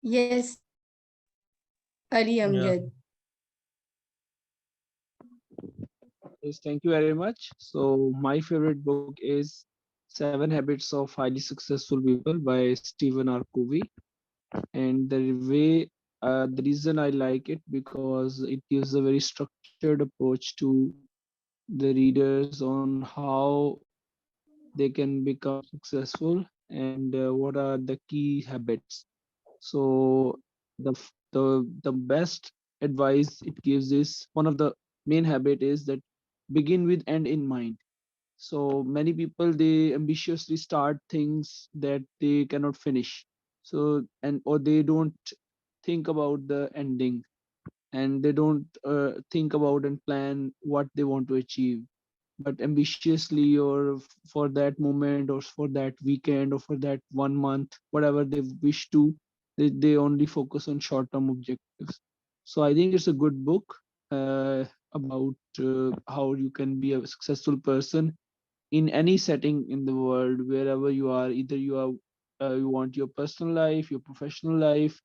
Yes, Ali Yeah. Amjad. Yes, thank you very much. So my favorite book is Seven Habits of Highly Successful People by Stephen R. Covey. And the reason I like it because it gives a very structured approach to the readers on how they can become successful and what are the key habits. So the best advice it gives is one of the main habit is that begin with end in mind. So many people they ambitiously start things that they cannot finish. So and or they don't think about the ending, and they don't think about and plan what they want to achieve, but ambitiously or for that moment or for that weekend or for that 1 month, whatever they wish to, they only focus on short term objectives. So I think it's a good book about how you can be a successful person in any setting in the world, wherever you are. Either you are you want your personal life, your professional life,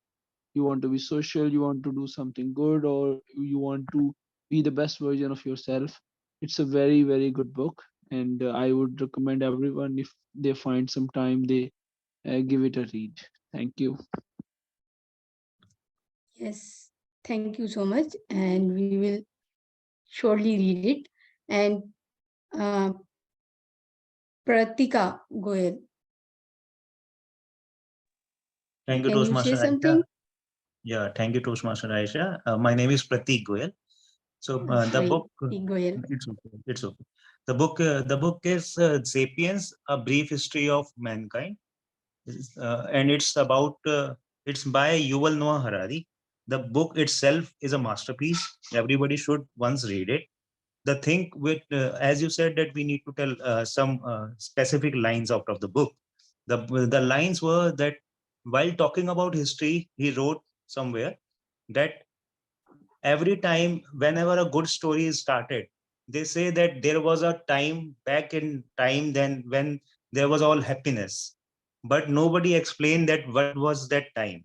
you want to be social, you want to do something good, or you want to be the best version of yourself. It's a very, very good book, and I would recommend everyone, if they find some time, they give it a read. Thank you. Yes, thank you so much. And we will surely read it. And uh, Pratika Goel, Thank you, can you say Toastmaster Aisha. something? Yeah, thank you, Toastmaster Aisha. My name is Pratik Goyal. So the Sorry, book, Goel. it's okay, it's okay. The book is *Sapiens: A Brief History of Mankind*, and it's by Yuval Noah Harari. The book itself is a masterpiece. Everybody should once read it. The thing with, as you said, that we need to tell some specific lines out of the book. The lines were that while talking about history, he wrote somewhere that every time whenever a good story is started, they say that there was a time back in time then when there was all happiness, but nobody explained that what was that time.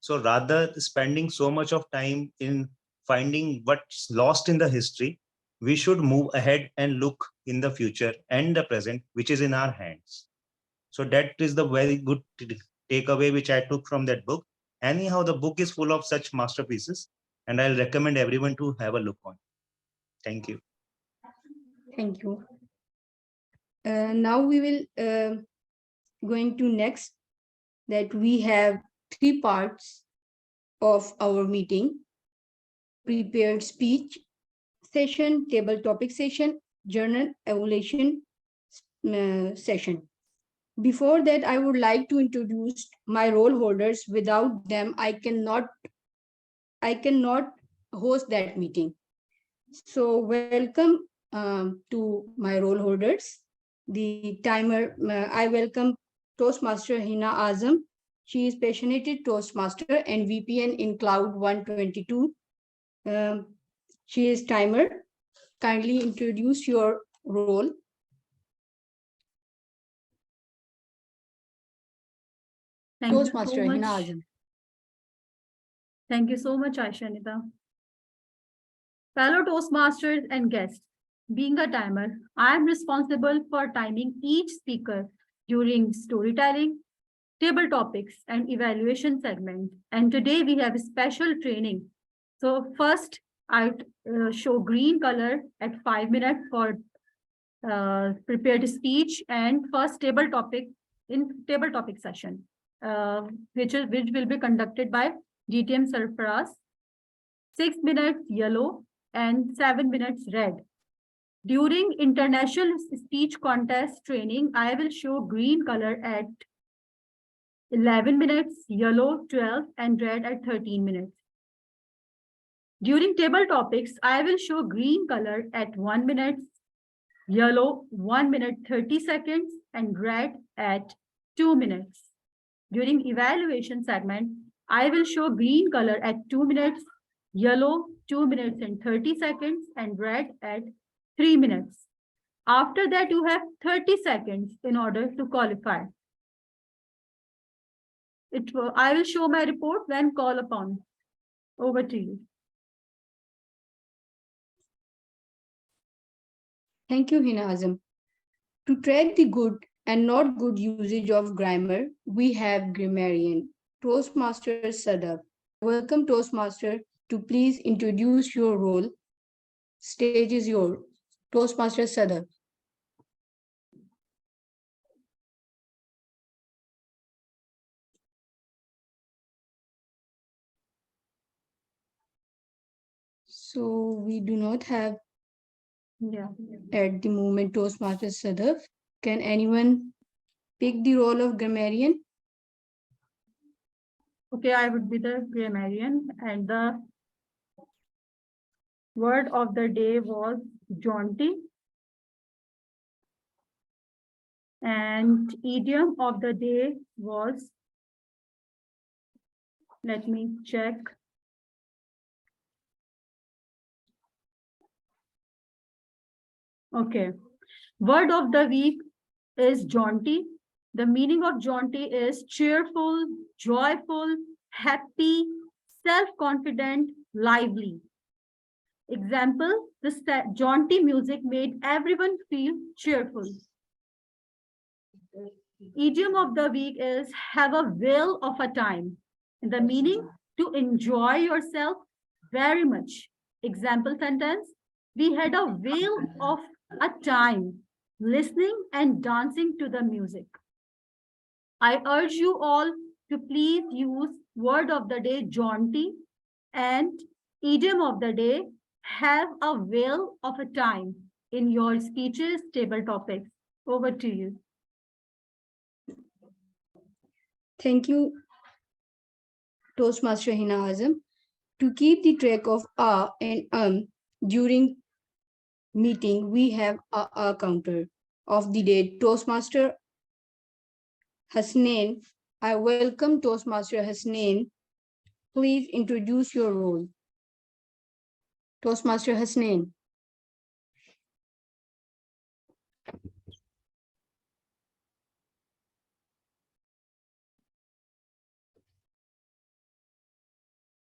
So rather spending so much of time in finding what's lost in the history, we should move ahead and look in the future and the present, which is in our hands. So that is the very good takeaway which I took from that book. Anyhow, the book is full of such masterpieces, and I'll recommend everyone to have a look on. Thank you. Thank you. Now we will going to next, that we have three parts of our meeting: prepared speech session, table topic session, journal evaluation session. Before that, I would like to introduce my role holders. Without them, I cannot host that meeting. So welcome to my role holders. The timer, I welcome Toastmaster Hina Azam. She is passionate Toastmaster and VPN in Cloud122. Um, she is timer. Kindly introduce your role. Thank you so Toastmaster Hina much. Azam. Thank you so much, Aishanita. Fellow Toastmasters and guests, being a timer, I am responsible for timing each speaker during storytelling, table topics, and evaluation segment. And today we have a special training. So first, I show green color at 5 minutes for prepared speech and first table topic in table topic session, which will be conducted by GTM Sarfaraz. 6 minutes yellow and 7 minutes red. During international speech contest training, I will show green color at 11 minutes, yellow 12, and red at 13 minutes. During table topics, I will show green color at 1 minute, yellow 1 minute 30 seconds, and red at 2 minutes. During evaluation segment, I will show green color at 2 minutes, yellow 2 minutes and 30 seconds, and red at 3 minutes. After that, you have 30 seconds in order to qualify. I will show my report when called upon. Over to you. Thank you, Hina Azam. To track the good and not good usage of grammar, we have grammarian, Toastmaster Sadaf. I welcome Toastmaster to please introduce your role. Stage is yours. Toastmaster Sadaf. So we do not have Yeah. at the moment Toastmaster Sadaf. Can anyone pick the role of grammarian? Okay, I would be the grammarian, and the word of the day was jaunty, and idiom of the day was, let me check. Okay, word of the week is jaunty. The meaning of jaunty is cheerful, joyful, happy, self-confident, lively. Example, the jaunty music made everyone feel cheerful. Idiom of the week is have a whale of a time. The meaning, to enjoy yourself very much. Example sentence, we had a whale of a time listening and dancing to the music. I urge you all to please use word of the day jaunty and idiom of the day have a whale of a time in your speeches, table topics. Over to you. Thank you, Toastmaster Hina Azam. To keep the track of and during meeting, we have a counter of the day. Toastmaster Hasnain. I welcome Toastmaster Hasnain. Please introduce your role. Toastmaster Hasnain.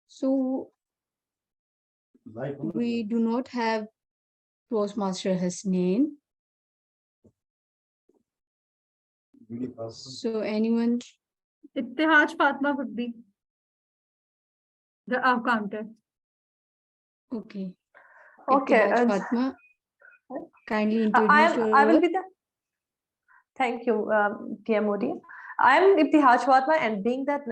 So we do not have Toastmaster Hasnain. So anyone? Ittihaj Fatma would be the counter. Okay. Okay. Ittihaj Fatma, kindly introduce your I will role. be the. Thank you, dear Modi. I'm Ibtihaj Fatma, and being that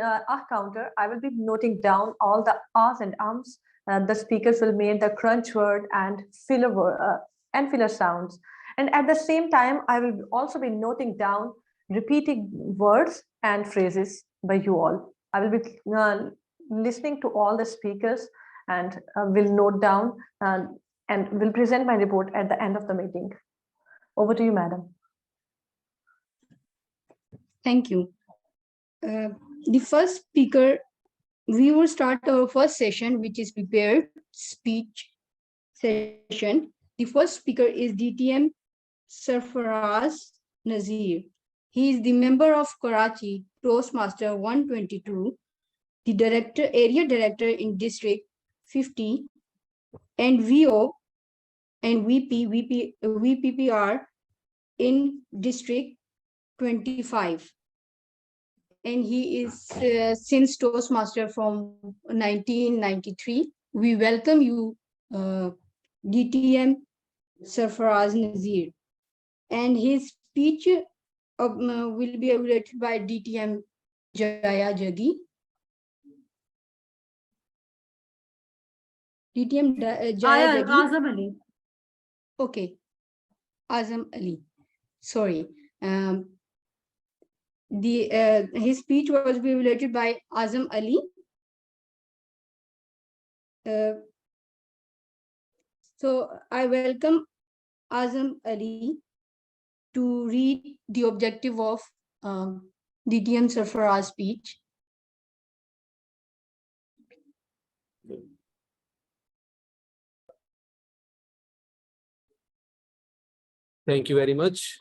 counter, I will be noting down all the ahs and ums. The speakers will make the crunch word and filler sounds. And at the same time, I will also be noting down repeating words and phrases by you all. I will be listening to all the speakers and will note down and will present my report at the end of the meeting. Over to you, madam. Thank you. The first speaker, we will start our first session, which is prepared speech session. The first speaker is DTM Sarfaraz Nazeer. He is the member of Karachi Toastmaster 122, the area director in District 50, and VO and VPPR in District 25. And he is since Toastmaster from 1993. We welcome you, DTM Sarfaraz Nazeer. And his speech will be evaluated by DTM Jaya Jagi. DTM Jaya Jagi. Azam Ali. Okay. Azam Ali. Sorry. His speech was evaluated by Azam Ali. So I welcome Azam Ali to read the objective of DTM Sarfaraz speech. Thank you very much.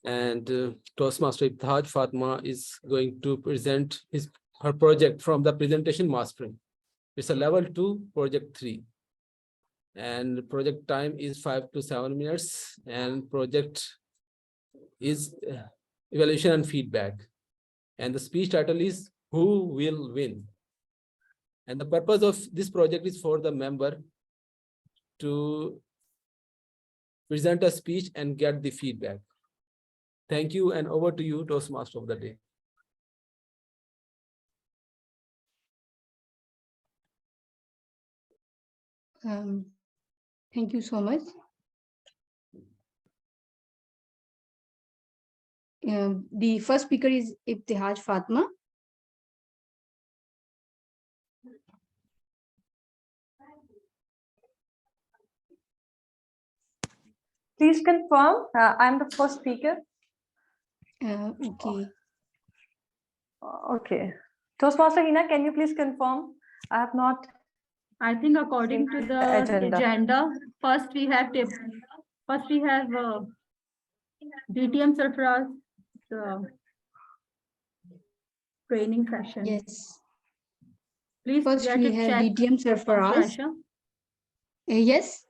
And Toastmaster Ibtihaj Fatma is going to present her project from the presentation mastering. It's a level 2, project 3. And project time is 5 to 7 minutes, and project is evaluation and feedback. And the speech title is Who Will Win? And the purpose of this project is for the member to present a speech and get the feedback. Thank you, and over to you, Toastmaster of the day. Thank you so much. The first speaker is Ibtihaj Fatma. Please confirm. I'm the first speaker. Okay. Okay. Toastmaster Hina, can you please confirm? I have not. I think according to the agenda, first we have DTM Sarfaraz training session. Yes. Please First get we it have checked, DTM Sarfaraz. Aisha. Yes.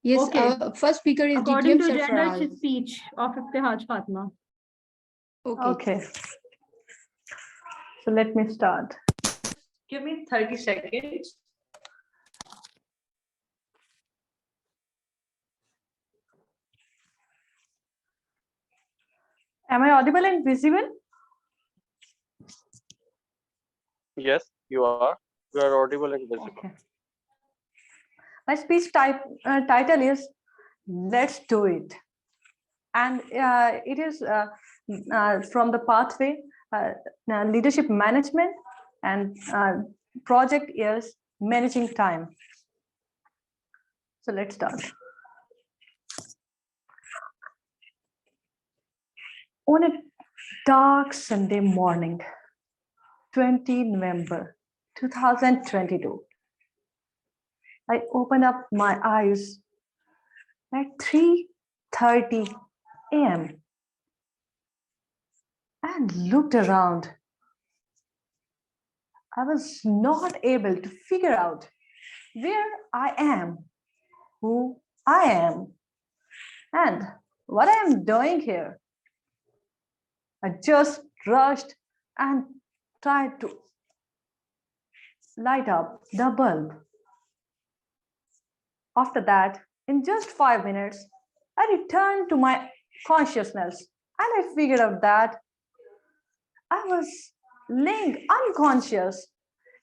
Yes. Okay. First speaker is According DTM to agenda, Sarfaraz. it's speech of Ibtihaj Fatma. Okay. Okay. So let me start. Give me 30 seconds. Am I audible and visible? Yes, you are. You are audible and visible. Okay. My speech title is Let's Do It. And it is from the pathway leadership management, and project is managing time. So let's start. On a dark Sunday morning, 20 November 2022, I opened up my eyes at 3:30 a.m. and looked around. I was not able to figure out where I am, who I am, and what I am doing here. I just rushed and tried to light up the bulb. After that, in just 5 minutes, I returned to my consciousness and I figured out that I was laying unconscious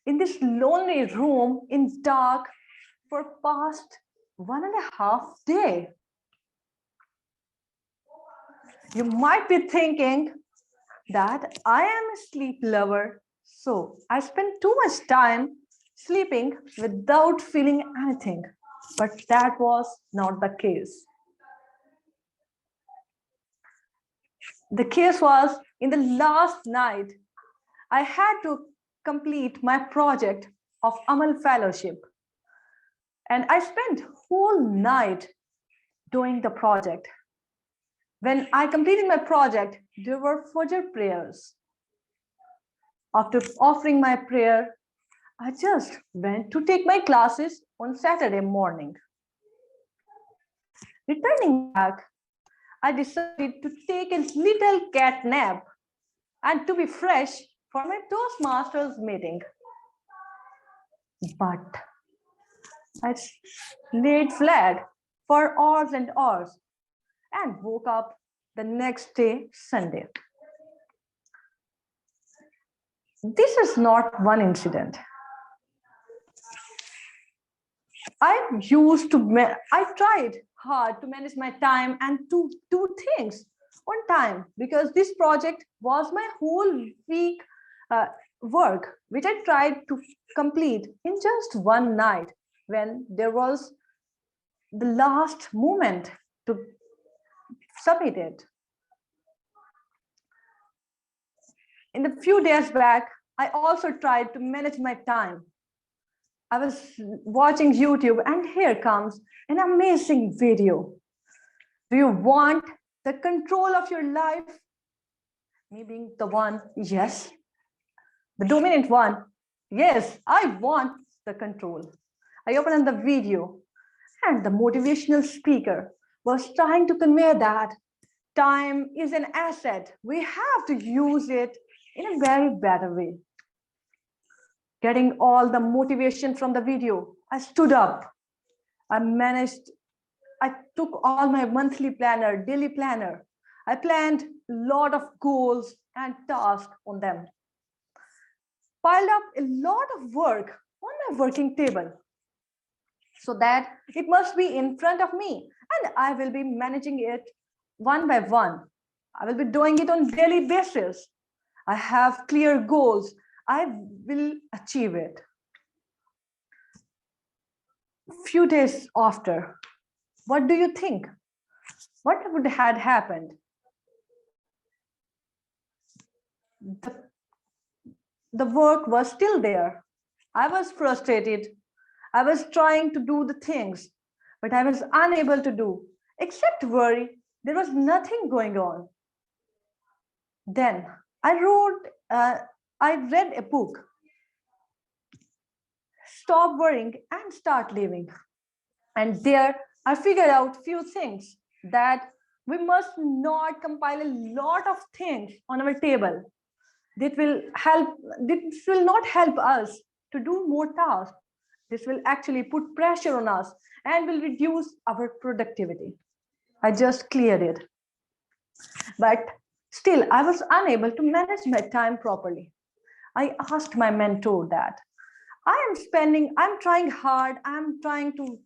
in this lonely room in dark for past 1.5 days. You might be thinking that I am a sleep lover, so I spend too much time sleeping without feeling anything. But that was not the case. The case was in the last night, I had to complete my project of Amal Fellowship. And I spent whole night doing the project. When I completed my project, there were Fajr prayers. After offering my prayer, I just went to take my classes on Saturday morning. Returning back, I decided to take a little cat nap and to be fresh for my Toastmasters meeting. But I laid flat for hours and hours and woke up the next day, Sunday. This is not one incident. I tried hard to manage my time and to do things on time because this project was my whole week work, which I tried to complete in just one night when there was the last moment to submit it. In the few days back, I also tried to manage my time. I was watching YouTube and here comes an amazing video Do you want the control of your life? Me being the one, yes. The dominant one, yes, I want the control. I opened the video, and the motivational speaker was trying to convey that time is an asset. We have to use it in a very better way. Getting all the motivation from the video, I stood up. I took all my monthly planner, daily planner. I planned a lot of goals and tasks on them. Piled up a lot of work on my working table so that it must be in front of me and I will be managing it one by one. I will be doing it on daily basis. I have clear goals. I will achieve it. Few days after, what do you think? What would had happened? The work was still there. I was frustrated. I was trying to do the things, but I was unable to do. Except worry, there was nothing going on. Then I read a book, Stop Worrying and Start Living. And there I figured out few things that we must not compile a lot of things on our table. This will not help us to do more tasks. This will actually put pressure on us and will reduce our productivity. I just cleared it. But still, I was unable to manage my time properly. I asked my mentor that I'm trying hard, I'm trying to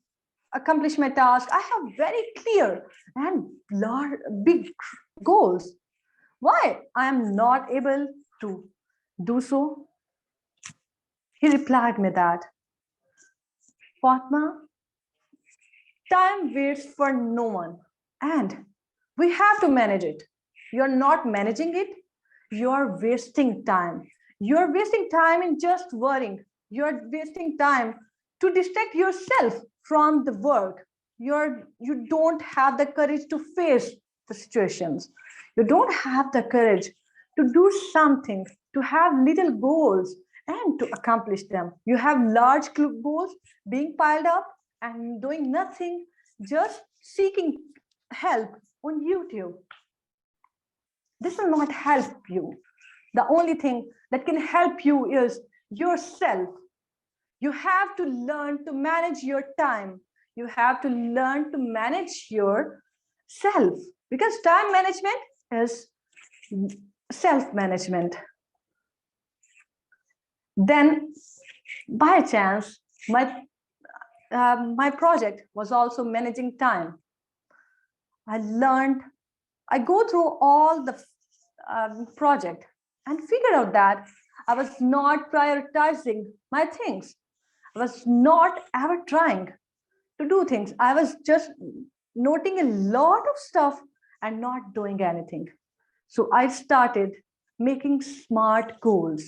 accomplish my task. I have very clear and large, big goals. Why I am not able to do so? He replied me that, Fatma, time waits for no one and we have to manage it. You're not managing it, you're wasting time. You're wasting time in just worrying. You're wasting time to distract yourself from the work. You don't have the courage to face the situations. You don't have the courage to do something, to have little goals and to accomplish them. You have large goals being piled up and doing nothing, just seeking help on YouTube. This will not help you. The only thing that can help you is yourself. You have to learn to manage your time. You have to learn to manage yourself because time management is self-management. Then, by chance, my project was also managing time. I go through all the project and figured out that I was not prioritizing my things. I was not ever trying to do things. I was just noting a lot of stuff and not doing anything. So I started making smart goals,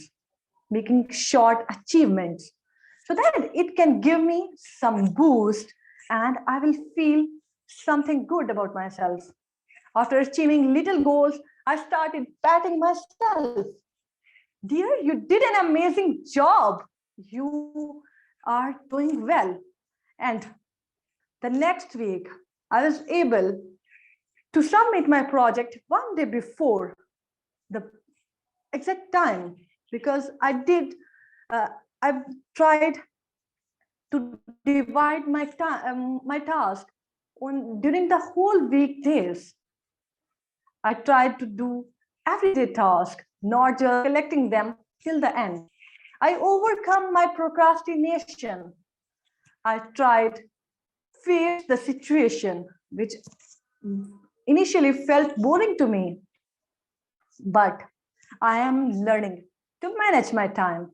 making short achievements so that it can give me some boost and I will feel something good about myself. After achieving little goals, I started patting myself. Dear, you did an amazing job. You are doing well. And the next week, I was able to submit my project one day before the exact time because I've tried to divide my time, my task on during the whole weekdays. I tried to do everyday task, not just collecting them till the end. I overcome my procrastination. I tried face the situation, which initially felt boring to me, but I am learning to manage my time.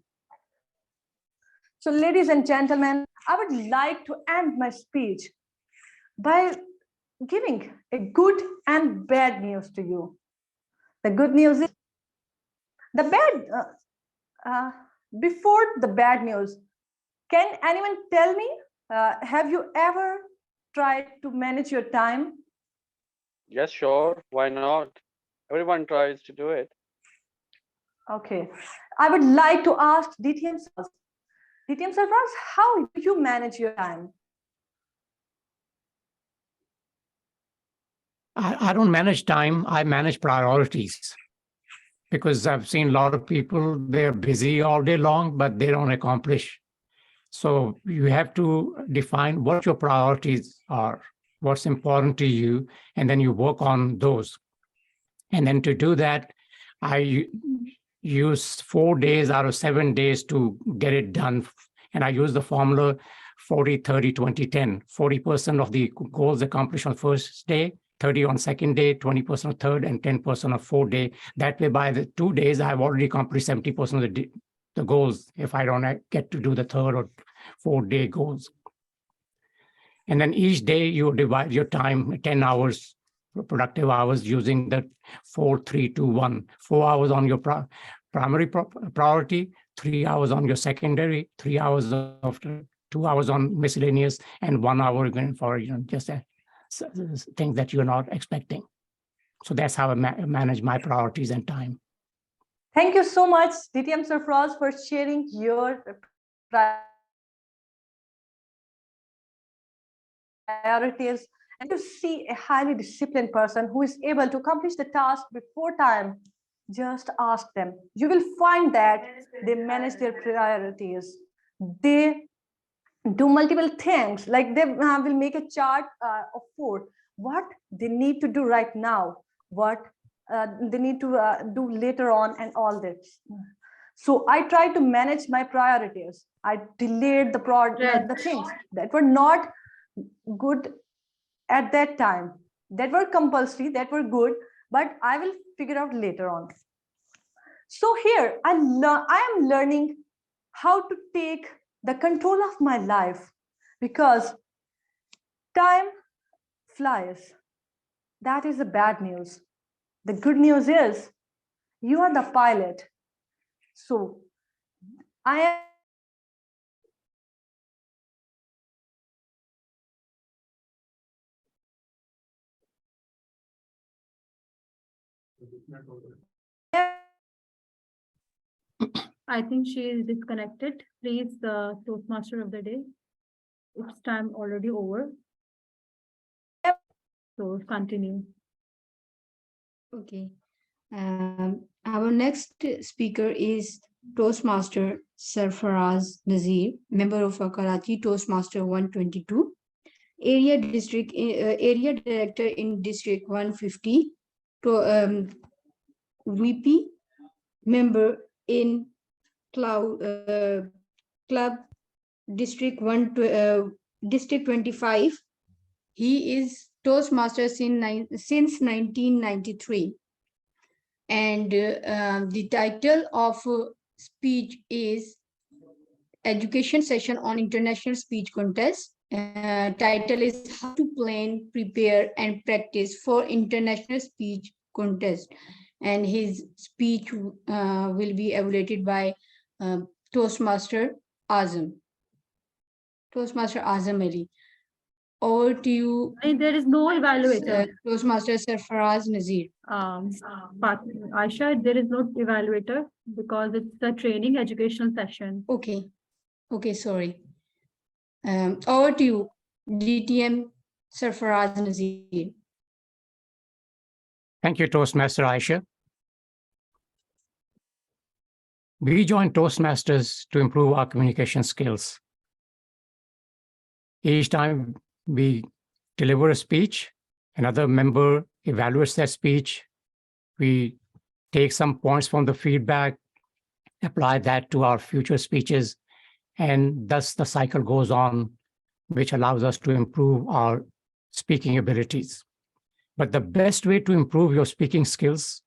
So, ladies and gentlemen, I would like to end my speech by giving a good and bad news to you. The good news is the before the bad news. Can anyone tell me, have you ever tried to manage your time? Yes, sure. Why not? Everyone tries to do it. Okay. I would like to ask DTM Sarfaraz. DTM Sarfaraz, how do you manage your time? I don't manage time, I manage priorities. Because I've seen a lot of people, they're busy all day long, but they don't accomplish. So you have to define what your priorities are, what's important to you, and then you work on those. And then to do that, I use 4 days out of 7 days to get it done. And I use the formula 40, 30, 20, 10. 40% of the goals accomplished on first day, 30 on second day, 20% on third, and 10% on fourth day. That way, by the 2 days, I've already accomplished 70% of the goals if I don't get to do the third or fourth day goals. And then each day you divide your time, 10 hours, productive hours, using the 4, 3, 2, 1. 4 hours on your primary priority, 3 hours on your secondary, 3 hours of 2 hours on miscellaneous, and 1 hour again for just things that you're not expecting. So that's how I manage my priorities and time. Thank you so much, DTM Sarfaraz, for sharing your priorities. And you see a highly disciplined person who is able to accomplish the task before time. Just ask them. You will find that they manage their priorities. They do multiple things, like they will make a chart of 4, what they need to do right now, what they need to do later on, and all this. So I try to manage my priorities. I delayed the things that were not good at that time, that were compulsory, that were good, but I will figure out later on. So here I am learning how to take the control of my life, because time flies. That is the bad news. The good news is you are the pilot. So I am I think she is disconnected. Please, the Toastmaster of the day. It's time already over. So continue. Okay. Our next speaker is Toastmaster Sarfaraz Nazeer, member of Karachi Toastmaster 122, area director in District 150, VP, member in Club District 25. He is Toastmaster since 1993. And the title of speech is Education Session on International Speech Contest. Title is How to Plan, Prepare, and Practice for International Speech Contest. And his speech will be evaluated by Toastmaster Azam. Toastmaster Azam Ali. Over to you. There is no evaluator. Toastmaster Sarfaraz Nazeer. But Aisha, there is no evaluator because it's the training educational session. Okay. Okay, sorry. Over to you, DTM Sarfaraz Nazeer. Thank you, Toastmaster Aisha. We joined Toastmasters to improve our communication skills. Each time we deliver a speech, another member evaluates that speech. We take some points from the feedback, apply that to our future speeches, and thus the cycle goes on, which allows us to improve our speaking abilities. But the best way to improve your speaking skills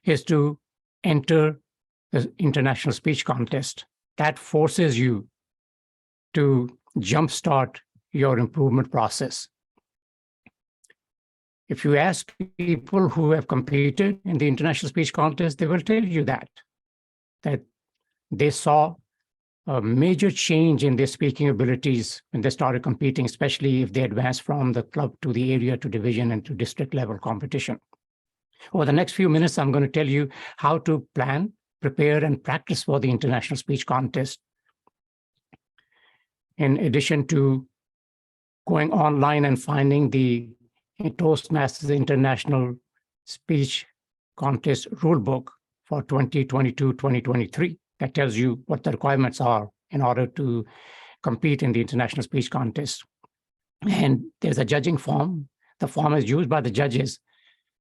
is to enter the international speech contest. That forces you to jumpstart your improvement process. If you ask people who have competed in the international speech contest, they will tell you that they saw a major change in their speaking abilities when they started competing, especially if they advanced from the club to the area to division and to district level competition. Over the next few minutes, I'm going to tell you how to plan, prepare, and practice for the international speech contest. In addition to going online and finding the Toastmasters International Speech Contest Rulebook for 2022-2023 that tells you what the requirements are in order to compete in the international speech contest. And there's a judging form. The form is used by the judges,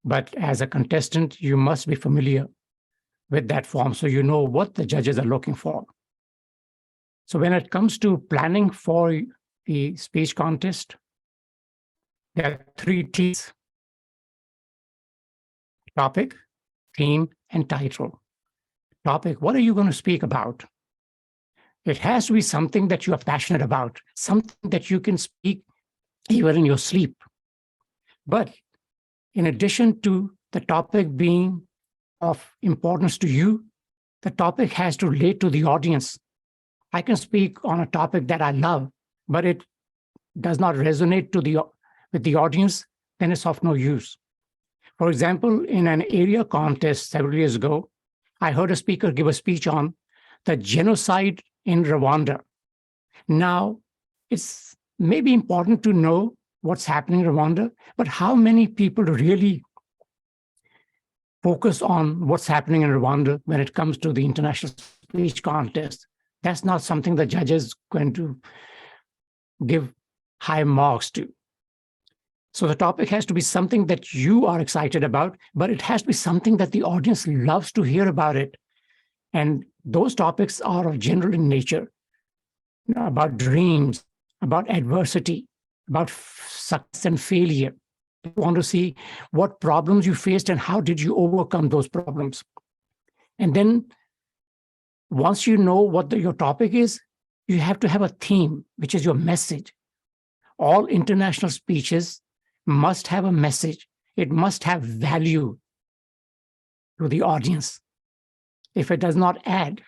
but as a contestant, you must be familiar with that form so you know what the judges are looking for. So when it comes to planning for the speech contest, there are 3 T's: topic, theme, and title. Topic, what are you going to speak about? It has to be something that you are passionate about, something that you can speak even in your sleep. But in addition to the topic being of importance to you, the topic has to relate to the audience. I can speak on a topic that I love, but it does not resonate with the audience, then it's of no use. For example, in an area contest several years ago, I heard a speaker give a speech on the genocide in Rwanda. Now, it's maybe important to know what's happening in Rwanda, but how many people really focus on what's happening in Rwanda when it comes to the international speech contest? That's not something the judge is going to give high marks to. So the topic has to be something that you are excited about, but it has to be something that the audience loves to hear about it. And those topics are of general in nature, about dreams, about adversity, about success and failure. You want to see what problems you faced and how did you overcome those problems. And then once you know what your topic is, you have to have a theme, which is your message. All international speeches must have a message. It must have value to the audience. If it does not add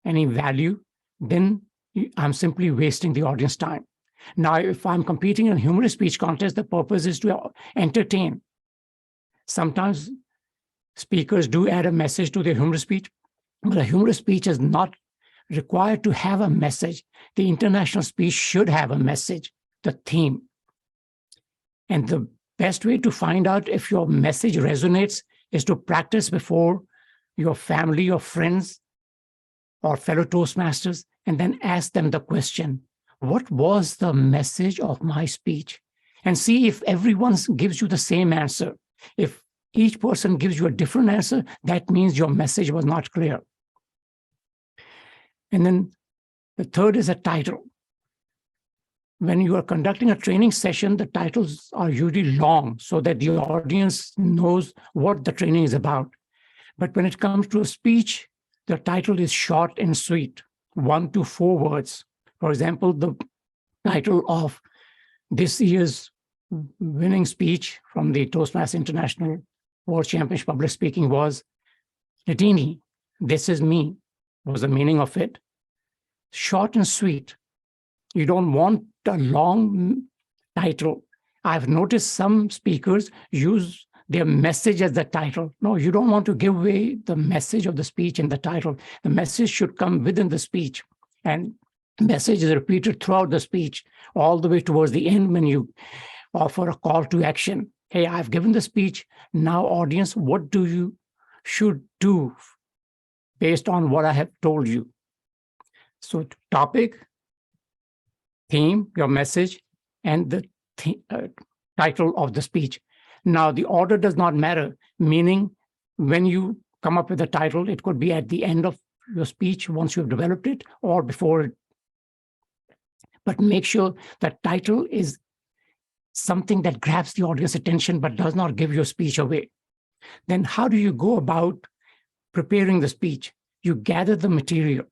any value, then I'm simply wasting the audience time. Now, if I'm competing in a humorous speech contest, the purpose is to entertain. Sometimes speakers do add a message to their humorous speech, but a humorous speech is not required to have a message. The international speech should have a message, the theme. And the best way to find out if your message resonates is to practice before your family or friends or fellow Toastmasters, and then ask them the question, what was the message of my speech? And see if everyone gives you the same answer. If each person gives you a different answer, that means your message was not clear. And then the third is a title. When you are conducting a training session, the titles are usually long so that the audience knows what the training is about. But when it comes to a speech, the title is short and sweet, 1 to 4 words. For example, the title of this year's winning speech from the Toastmasters International World Championship Public Speaking was Latini, This Is Me, was the meaning of it. Short and sweet. You don't want a long title. I've noticed some speakers use their message as the title. No, you don't want to give away the message of the speech in the title. The message should come within the speech. And the message is repeated throughout the speech, all the way towards the end when you offer a call to action. Hey, I've given the speech. Now, audience, what do you should do based on what I have told you? So topic, theme, your message, and the title of the speech. Now, the order does not matter, meaning when you come up with a title, it could be at the end of your speech once you've developed it or before it. But make sure that title is something that grabs the audience attention but does not give your speech away. Then how do you go about preparing the speech? You gather the material,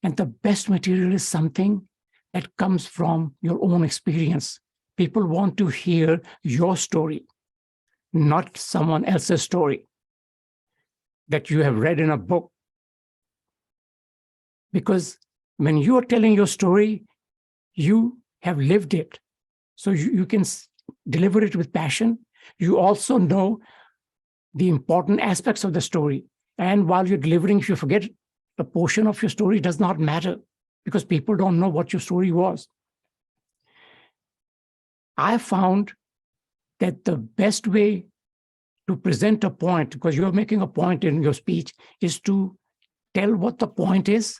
and the best material is something that comes from your own experience. People want to hear your story, not someone else's story that you have read in a book. Because When you are telling your story, you have lived it. So you can deliver it with passion. You also know the important aspects of the story. And while you're delivering, if you forget a portion of your story, it does not matter because people don't know what your story was. I found that the best way to present a point, because you're making a point in your speech, is to tell what the point is,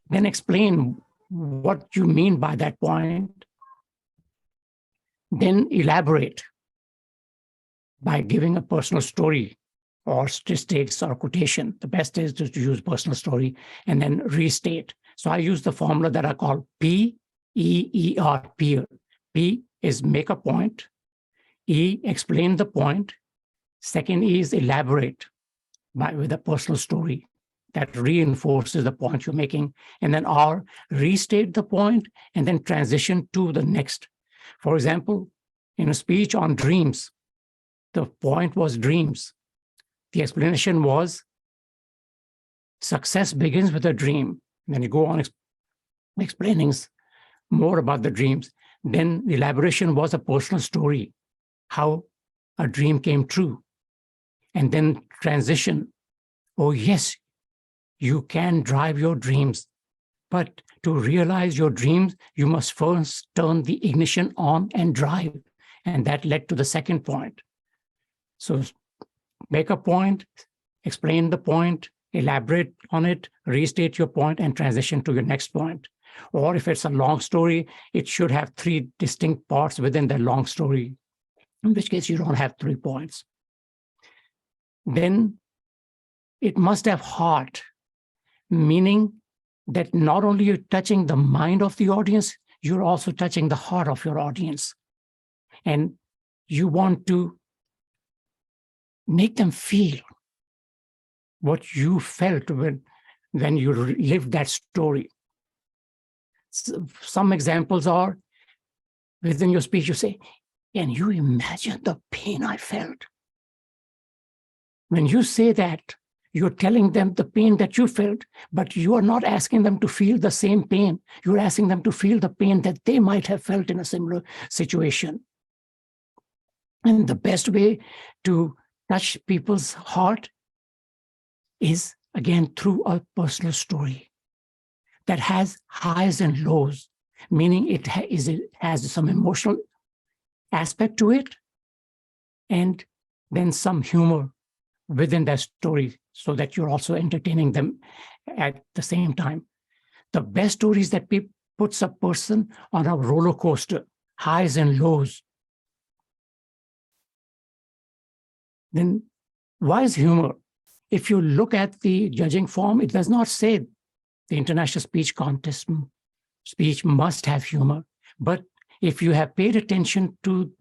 then explain what you mean by that point, then elaborate by giving a personal story or statistics or quotation. The best is to use personal story and then restate. So I use the formula that I call PEER, peer. P is make a point. E, explain the point. Second E is elaborate with a personal story that reinforces the point you're making. And then R, restate the point and then transition to the next. For example, in a speech on dreams, the point was dreams. The explanation was success begins with a dream. And then you go on explaining more about the dreams. Then the elaboration was a personal story, how a dream came true. And then transition. Oh, yes, you can drive your dreams, but to realize your dreams, you must first turn the ignition on and drive. And that led to the second point. So make a point, explain the point, elaborate on it, restate your point, and transition to your next point. Or if it's a long story, it should have 3 distinct parts within that long story, in which case you don't have 3 points. Then it must have heart, meaning that not only you're touching the mind of the audience, you're also touching the heart of your audience. And you want to make them feel what you felt when you lived that story. Some examples are, within your speech, you say, can you imagine the pain I felt? When you say that, you're telling them the pain that you felt, but you are not asking them to feel the same pain. You're asking them to feel the pain that they might have felt in a similar situation. And the best way to touch people's heart is, again, through a personal story that has highs and lows, meaning it has some emotional aspect to it, and then some humor within that story, so that you're also entertaining them at the same time. The best stories that puts a person on a roller coaster, highs and lows. Then why is humor? If you look at the judging form, it does not say the International Speech Contest speech must have humor. But if you have paid attention to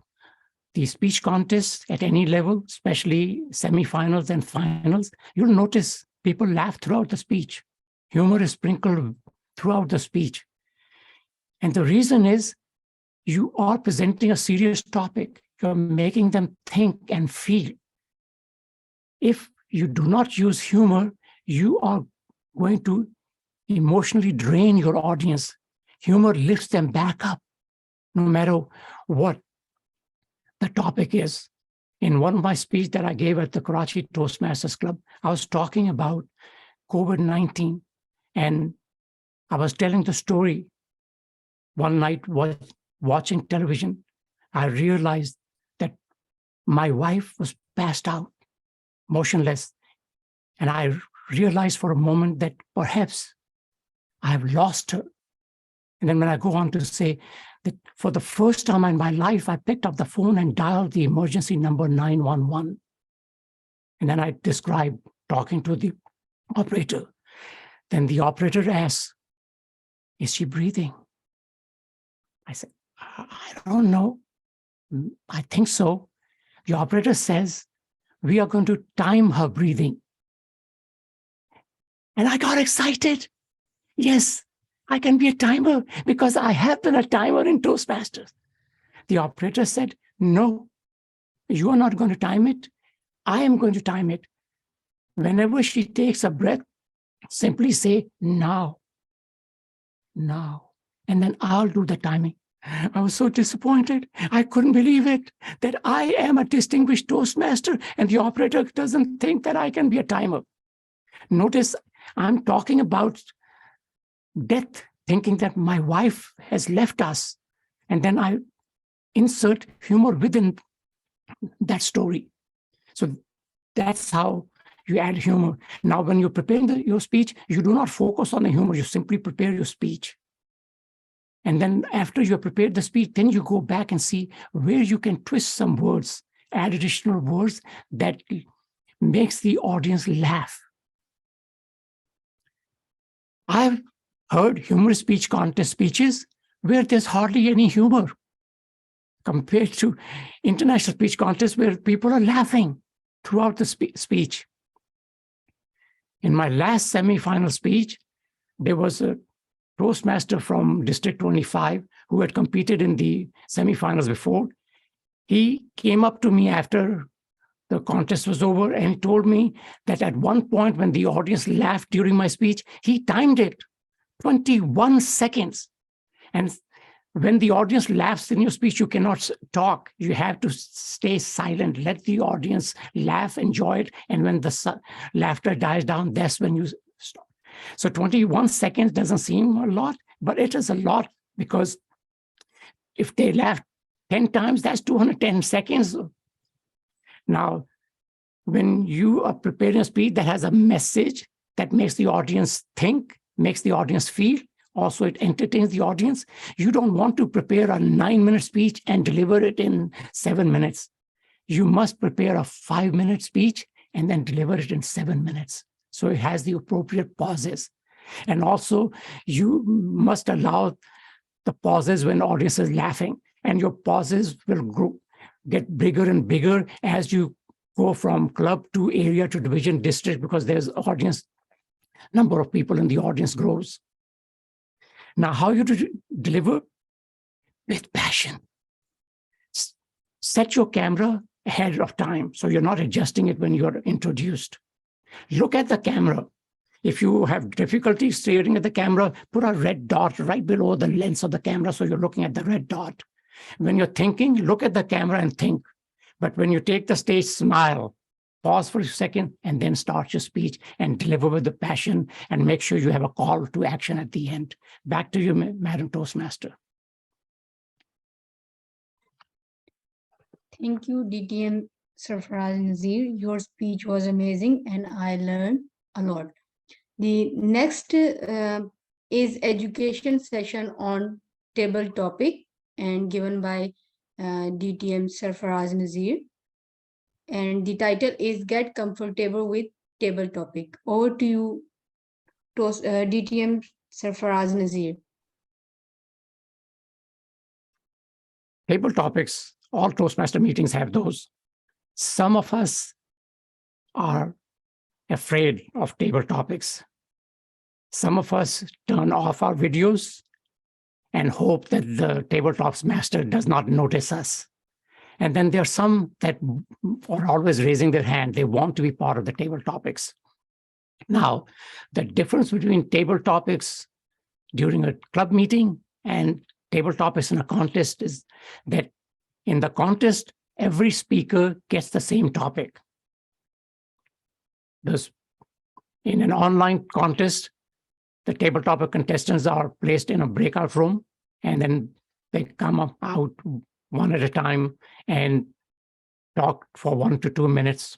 the speech contests at any level, especially semifinals and finals, you'll notice people laugh throughout the speech. Humor is sprinkled throughout the speech. And the reason is you are presenting a serious topic. You're making them think and feel. If you do not use humor, you are going to emotionally drain your audience. Humor lifts them back up, no matter what the topic is. In one of my speeches that I gave at the Karachi Toastmasters Club, I was talking about COVID-19, and I was telling the story. One night, was watching television, I realized that my wife was passed out, motionless. And I realized for a moment that perhaps I have lost her. And then when I go on to say that for the first time in my life, I picked up the phone and dialed the emergency number 911. And then I described talking to the operator. Then the operator asks, is she breathing? I said, I don't know. I think so. The operator says, we are going to time her breathing. And I got excited. Yes, I can be a timer because I have been a timer in Toastmasters. The operator said, no, you are not going to time it. I am going to time it. Whenever she takes a breath, simply say now. now. And then I'll do the timing. I was so disappointed. I couldn't believe it, that I am a distinguished Toastmaster and the operator doesn't think that I can be a timer. Notice I'm talking about death, thinking that my wife has left us. And then I insert humor within that story. So that's how you add humor. Now, when you're preparing your speech, you do not focus on the humor, you simply prepare your speech. And then after you have prepared the speech, then you go back and see where you can twist some words, add additional words that makes the audience laugh. I've heard humorous speech contest speeches where there's hardly any humor compared to international speech contests where people are laughing throughout the speech. In my last semi-final speech, there was a Toastmaster from District 25 who had competed in the semi-finals before. He came up to me after the contest was over and he told me that at one point when the audience laughed during my speech, he timed it 21 seconds. And when the audience laughs in your speech, you cannot talk. You have to stay silent, let the audience laugh, enjoy it. And when the laughter dies down, that's when you stop. So 21 seconds doesn't seem a lot, but it is a lot, because if they laugh 10 times, that's 210 seconds. Now, when you are preparing a speech that has a message that makes the audience think, makes the audience feel, also it entertains the audience, you don't want to prepare a 9-minute speech and deliver it in 7 minutes. You must prepare a 5-minute speech and then deliver it in 7 minutes. So it has the appropriate pauses. And also you must allow the pauses when audience is laughing, and your pauses will get bigger and bigger as you go from club to area to division district, because there's audience, number of people in the audience grows. Now, how you deliver? With passion. Set your camera ahead of time so you're not adjusting it when you're introduced. Look at the camera. If you have difficulty staring at the camera, put a red dot right below the lens of the camera so you're looking at the red dot. When you're thinking, look at the camera and think. But when you take the stage, smile, pause for a second, and then start your speech and deliver with the passion, and make sure you have a call to action at the end. Back to you, Madam Toastmaster. Thank you, DTM Sarfaraz and Nazeer. Your speech was amazing and I learned a lot. The next is education session on table topic and given by DTM Sarfaraz and Nazeer. And the title is Get Comfortable with Table Topic. Over to you, DTM Sarfaraz and Nazeer. Table topics, all Toastmaster meetings have those. Some of us are afraid of table topics. Some of us turn off our videos and hope that the tabletop's master does not notice us. And then there are some that are always raising their hand. They want to be part of the table topics. Now, the difference between table topics during a club meeting and table topics in a contest is that in the contest, every speaker gets the same topic. In an online contest, the table topic contestants are placed in a breakout room, and then they come out one at a time and talk for 1 to 2 minutes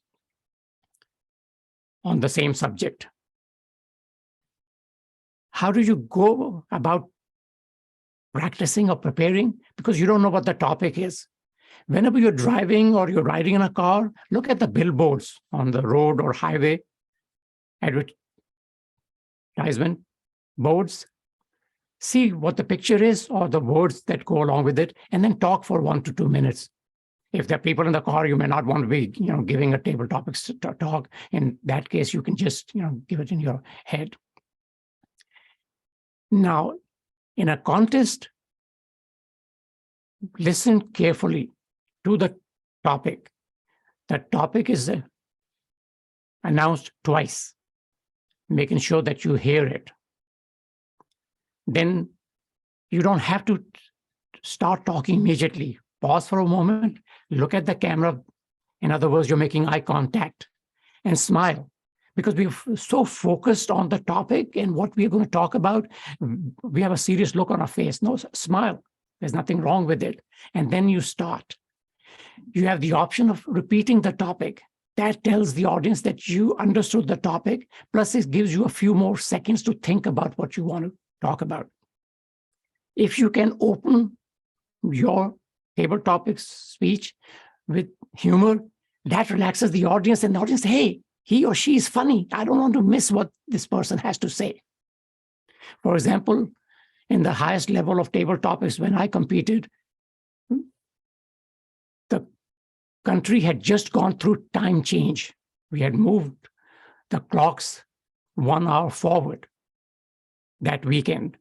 on the same subject. How do you go about practicing or preparing? Because you don't know what the topic is. Whenever you're driving or you're riding in a car, look at the billboards on the road or highway, advertisement boards. See what the picture is or the words that go along with it, and then talk for 1 to 2 minutes. If there are people in the car, you may not want to be, giving a table topics talk. In that case, you can just, give it in your head. Now, in a contest, listen carefully to the topic. The topic is announced twice, making sure that you hear it. then you don't have to start talking immediately. Pause for a moment, look at the camera. In other words, you're making eye contact and smile, because we're so focused on the topic and what we're going to talk about. We have a serious look on our face. No, smile. There's nothing wrong with it. And then you start. You have the option of repeating the topic. That tells the audience that you understood the topic, plus it gives you a few more seconds to think about what you want to talk about. If you can open your table topics speech with humor, that relaxes the audience, and the audience, hey, he or she is funny. I don't want to miss what this person has to say. For example, in the highest level of table topics, when I competed, the country had just gone through time change. We had moved the clocks 1 hour forward that weekend.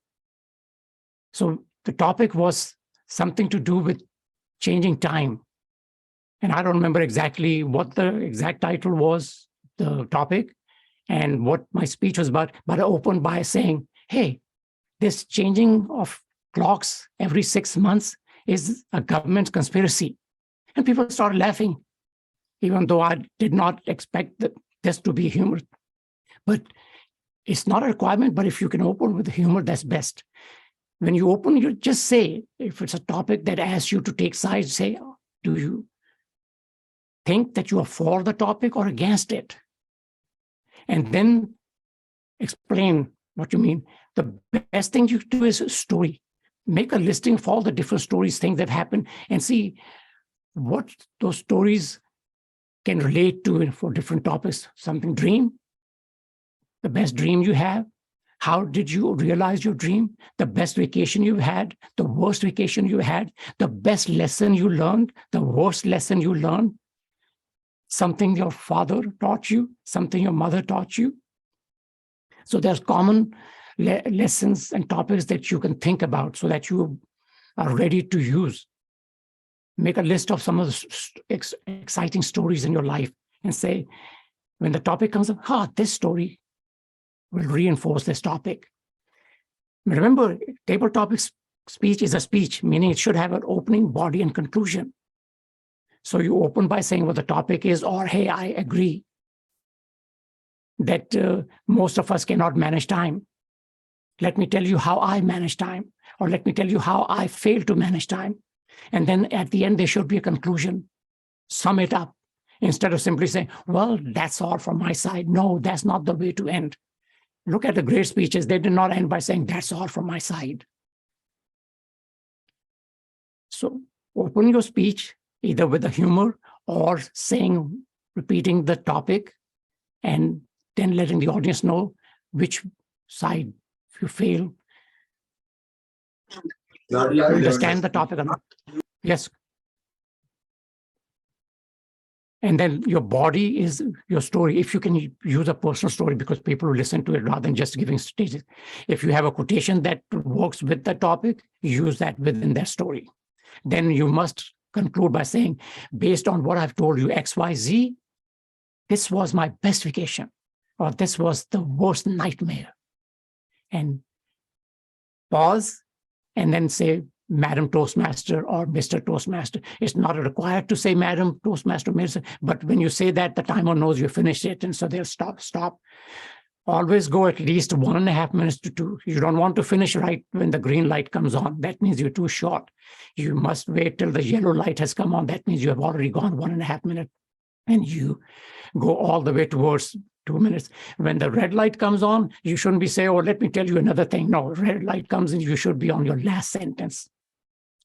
So the topic was something to do with changing time. And I don't remember exactly what the exact title was, the topic, and what my speech was about, but I opened by saying, hey, this changing of clocks every 6 months is a government conspiracy. And people started laughing, even though I did not expect this to be humor. But it's not a requirement, but if you can open with humor, that's best. When you open, you just say, if it's a topic that asks you to take sides, say, do you think that you are for the topic or against it? And then explain what you mean. The best thing you do is a story. Make a listing of all the different stories, things that happen, and see what those stories can relate to for different topics. Something dream, the best dream you have. How did you realize your dream? The best vacation you had, the worst vacation you had, the best lesson you learned, the worst lesson you learned, something your father taught you, something your mother taught you. So there's common lessons and topics that you can think about so that you are ready to use. Make a list of some of the exciting stories in your life and say, when the topic comes up, this story will reinforce this topic. Remember, table topics speech is a speech, meaning it should have an opening, body, and conclusion. So you open by saying what the topic is, or, hey, I agree that most of us cannot manage time. Let me tell you how I manage time, or let me tell you how I fail to manage time. And then at the end, there should be a conclusion. Sum it up instead of simply saying, well, that's all from my side. No, that's not the way to end. Look at the great speeches. They did not end by saying, that's all from my side. So open your speech either with the humor or saying, repeating the topic, and then letting the audience know which side you fail. Understand the topic or not. Yes. And then your body is your story. If you can use a personal story, because people will listen to it rather than just giving stages. If you have a quotation that works with the topic, use that within their story. Then you must conclude by saying, based on what I've told you, X, Y, Z, this was my best vacation, or this was the worst nightmare. And pause, and then say, Madam Toastmaster or Mr. Toastmaster. It's not required to say Madam Toastmaster, Mr. But when you say that, the timer knows you finished it, and so they'll stop. Always go at least 1.5 minutes to 2. You don't want to finish right when the green light comes on. That means you're too short. You must wait till the yellow light has come on. That means you have already gone 1.5 minutes, and you go all the way towards 2 minutes. When the red light comes on, you shouldn't be saying, oh, let me tell you another thing. No, red light comes in, you should be on your last sentence.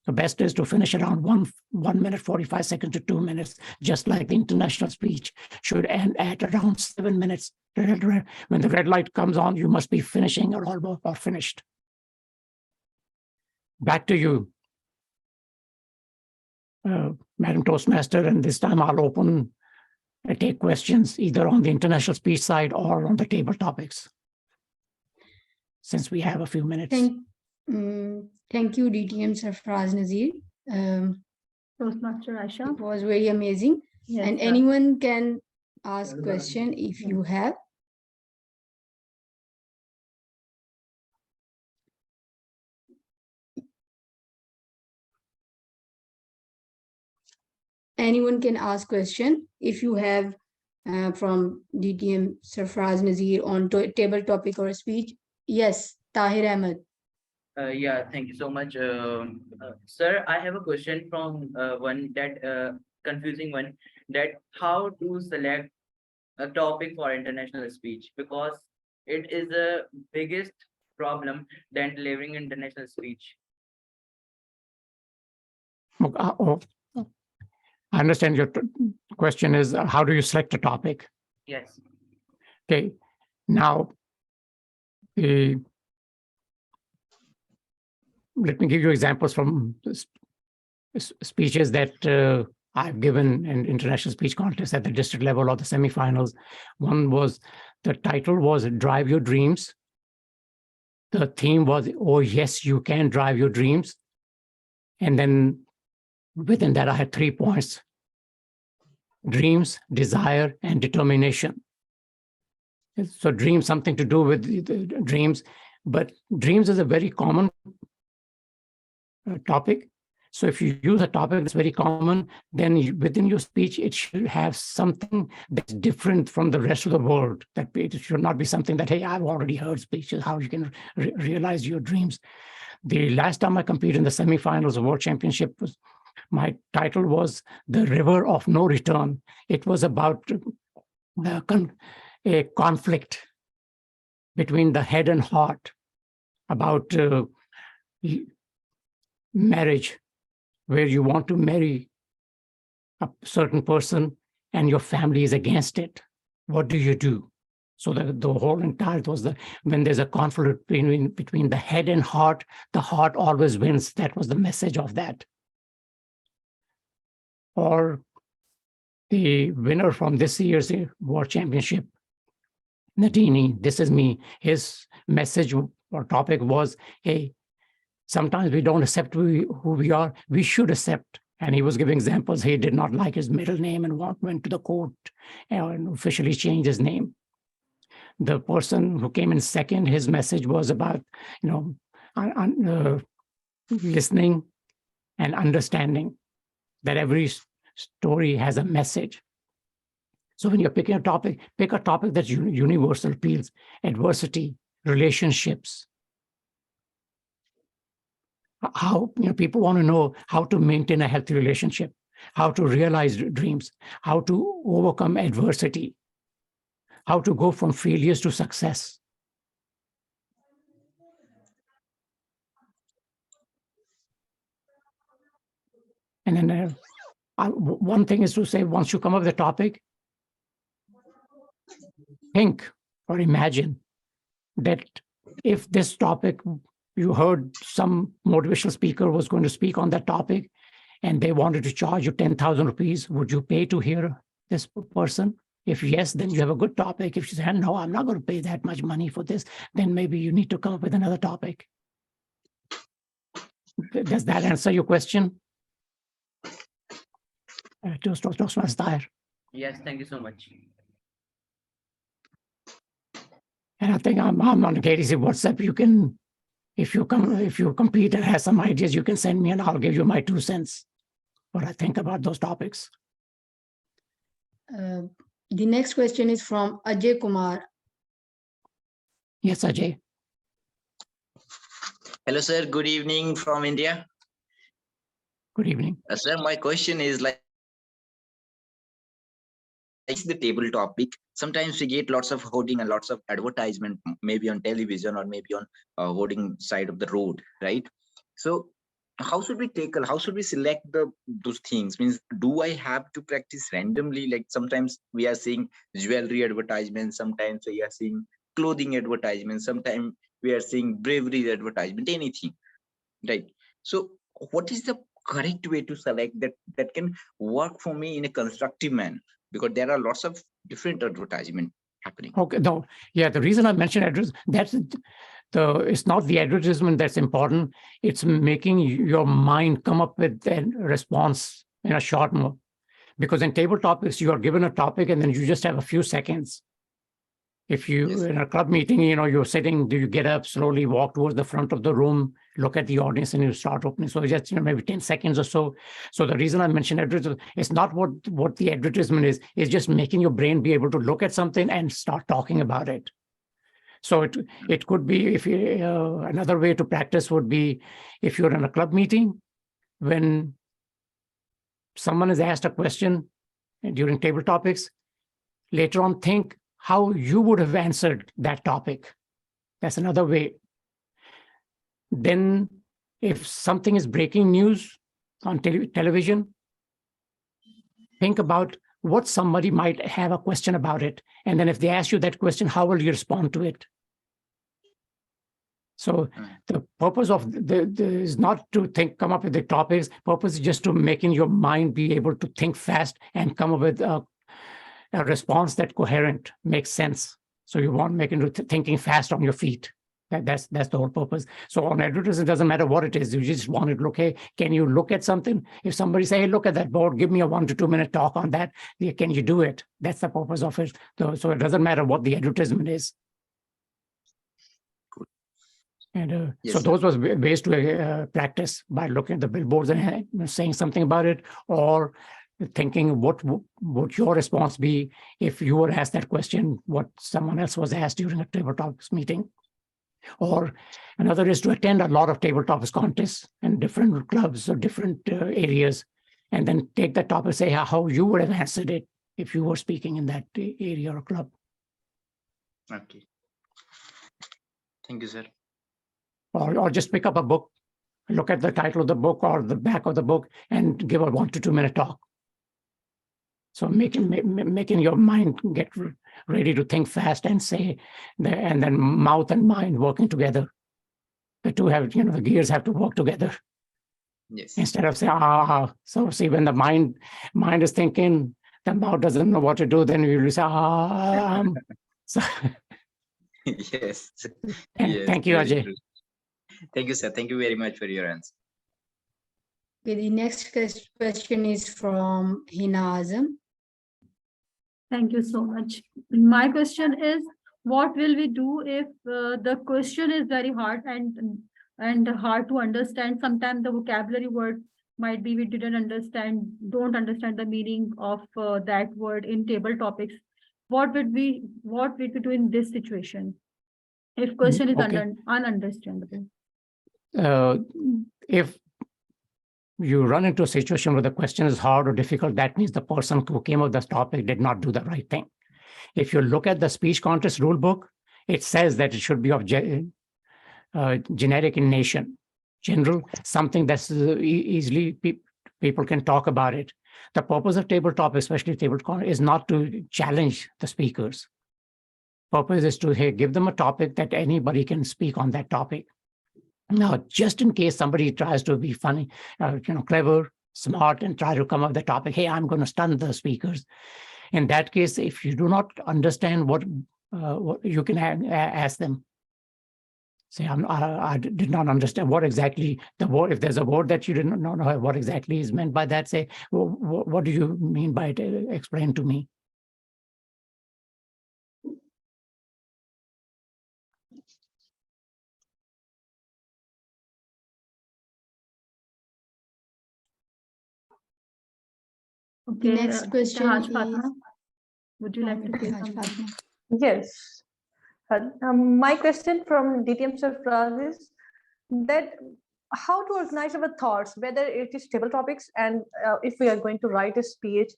The best is to finish around 1 minute, 45 seconds to 2 minutes, just like the international speech should end at around 7 minutes. When the red light comes on, you must be finishing or finished. Back to you, Madam Toastmaster, and this time I'll open and take questions either on the international speech side or on the table topics, since we have a few minutes. Thank you, DTM Sarfaraz Nazeer. Toastmaster Aisha. It was very amazing. Yes, And sir. anyone can ask question if you have. anyone can ask question. If you have from DTM Sarfaraz Nazeer on table topic or speech. Yes, Tahir Ahmed. Yeah, thank you so much. Sir, I have a question from one that confusing one, that how to select a topic for international speech, because it is the biggest problem than delivering international speech. I understand your question is how do you select a topic? Yes. Okay, now let me give you examples from speeches that I've given in international speech contests at the district level or the semifinals. One was, the title was Drive Your Dreams. The theme was, oh yes, you can drive your dreams. And then within that, I had 3 points: dreams, desire, and determination. So dreams, something to do with the dreams, but dreams is a very common topic. So if you use a topic that's very common, then within your speech, it should have something that's different from the rest of the world. That it should not be something that, hey, I've already heard speeches, how you can realize your dreams. The last time I competed in the semifinals of World Championship, my title was The River of No Return. It was about a conflict between the head and heart, about marriage, where you want to marry a certain person and your family is against it. What do you do? So the whole entire was when there's a conflict between the head and heart, the heart always wins. That was the message of that. Or the winner from this year's World Championship, Nadini, this is me. His message or topic was, hey, sometimes we don't accept who we are. We should accept. And he was giving examples. He did not like his middle name and went to the court and officially changed his name. The person who came in second, his message was about, listening and understanding that every story has a message. So when you're picking a topic, pick a topic that's universal appeals: adversity, relationships. How people want to know how to maintain a healthy relationship, how to realize dreams, how to overcome adversity, how to go from failures to success. And then one thing is to say, once you come up with a topic, think or imagine that if this topic, you heard some motivational speaker was going to speak on that topic and they wanted to charge you 10,000 rupees, would you pay to hear this person? If yes, then you have a good topic. If you say, no, I'm not going to pay that much money for this, then maybe you need to come up with another topic. Does that answer your question? Yes, thank you so much. And I think I'm on KTC WhatsApp. You can, if you compete and have some ideas, you can send me and I'll give you my 2 cents, what I think about those topics. The next question is from Ajay Kumar. Yes, Ajay. Hello, sir. Good evening from India. Good evening. Sir, my question is like the table topic. Sometimes we get lots of hoarding and lots of advertisement, maybe on television or maybe on hoarding side of the road, right? So how should we tackle, how should we select those things? Means, do I have to practice randomly? Like sometimes we are seeing jewelry advertisements, sometimes we are seeing clothing advertisements, sometimes we are seeing bravery advertisement, anything, right? So what is the correct way to select that can work for me in a constructive manner? Because there are lots of different advertisement happening. Okay, no, yeah, the reason I mentioned address, it's not the advertisement that's important. It's making your mind come up with a response in a short mode. Because in table topics, you are given a topic and then you just have a few seconds. If you Yes. in a club meeting, you're sitting, do you get up, slowly walk towards the front of the room, look at the audience, and you start opening? So just maybe 10 seconds or so. So the reason I mentioned advertisement, it's not what the advertisement is. It's just making your brain be able to look at something and start talking about it. So it could be, if you another way to practice would be, if you're in a club meeting, when someone is asked a question during table topics, later on think how you would have answered that topic. That's another way. Then if something is breaking news on television, think about what somebody might have a question about it. And then if they ask you that question, how will you respond to it? So the purpose of is not to come up with the topics. Purpose is just to making your mind be able to think fast and come up with a response that coherent, makes sense. So you want making thinking fast on your feet. That's the whole purpose. So on advertising, it doesn't matter what it is. You just want to look, hey, can you look at something? If somebody say, hey, look at that board, give me a 1 to 2 minute talk on that. Can you do it? That's the purpose of it. So it doesn't matter what the advertisement is. And Yes, so sir. those was ways to practice by looking at the billboards and saying something about it, or thinking what would your response be if you were asked that question, what someone else was asked during a table topics meeting. Or another is to attend a lot of table topics contests and different clubs or different areas, and then take that topic and say how you would have answered it if you were speaking in that area or club. Okay. Thank you, sir. Or just pick up a book, look at the title of the book or the back of the book, and give a 1 to 2 minute talk. So making your mind get ready to think fast and say, and then mouth and mind working together. The two have, the gears have to work together. Yes. Instead of saying, So see, when the mind is thinking, the mouth doesn't know what to do, then you say, So, Yes. yes, thank you, Ajay. True. Thank you, sir. Thank you very much for your answer. Okay, the next question is from Hina Azam. Thank you so much. My question is, what will we do if the question is very hard and hard to understand? Sometimes the vocabulary word might be we don't understand the meaning of that word in table topics. What would we do in this situation if question is ununderstandable? If you run into a situation where the question is hard or difficult, that means the person who came up with this topic did not do the right thing. If you look at the speech contest rule book, it says that it should be of generic in nation, general, something that's easily people can talk about it. The purpose of table topic, especially table contest, is not to challenge the speakers. Purpose is to give them a topic that anybody can speak on that topic. Now, just in case somebody tries to be funny, clever, smart, and try to come up with the topic, hey, I'm going to stun the speakers. In that case, if you do not understand what you can ask them. Say, I did not understand what exactly the word. If there's a word that you did not know what exactly is meant by that, say, well, what do you mean by it? Explain to me. Okay. Next question is, would you like to say something? Yes. My question from DTM Sarfaraz is that how to organize our thoughts, whether it is table topics and if we are going to write a speech,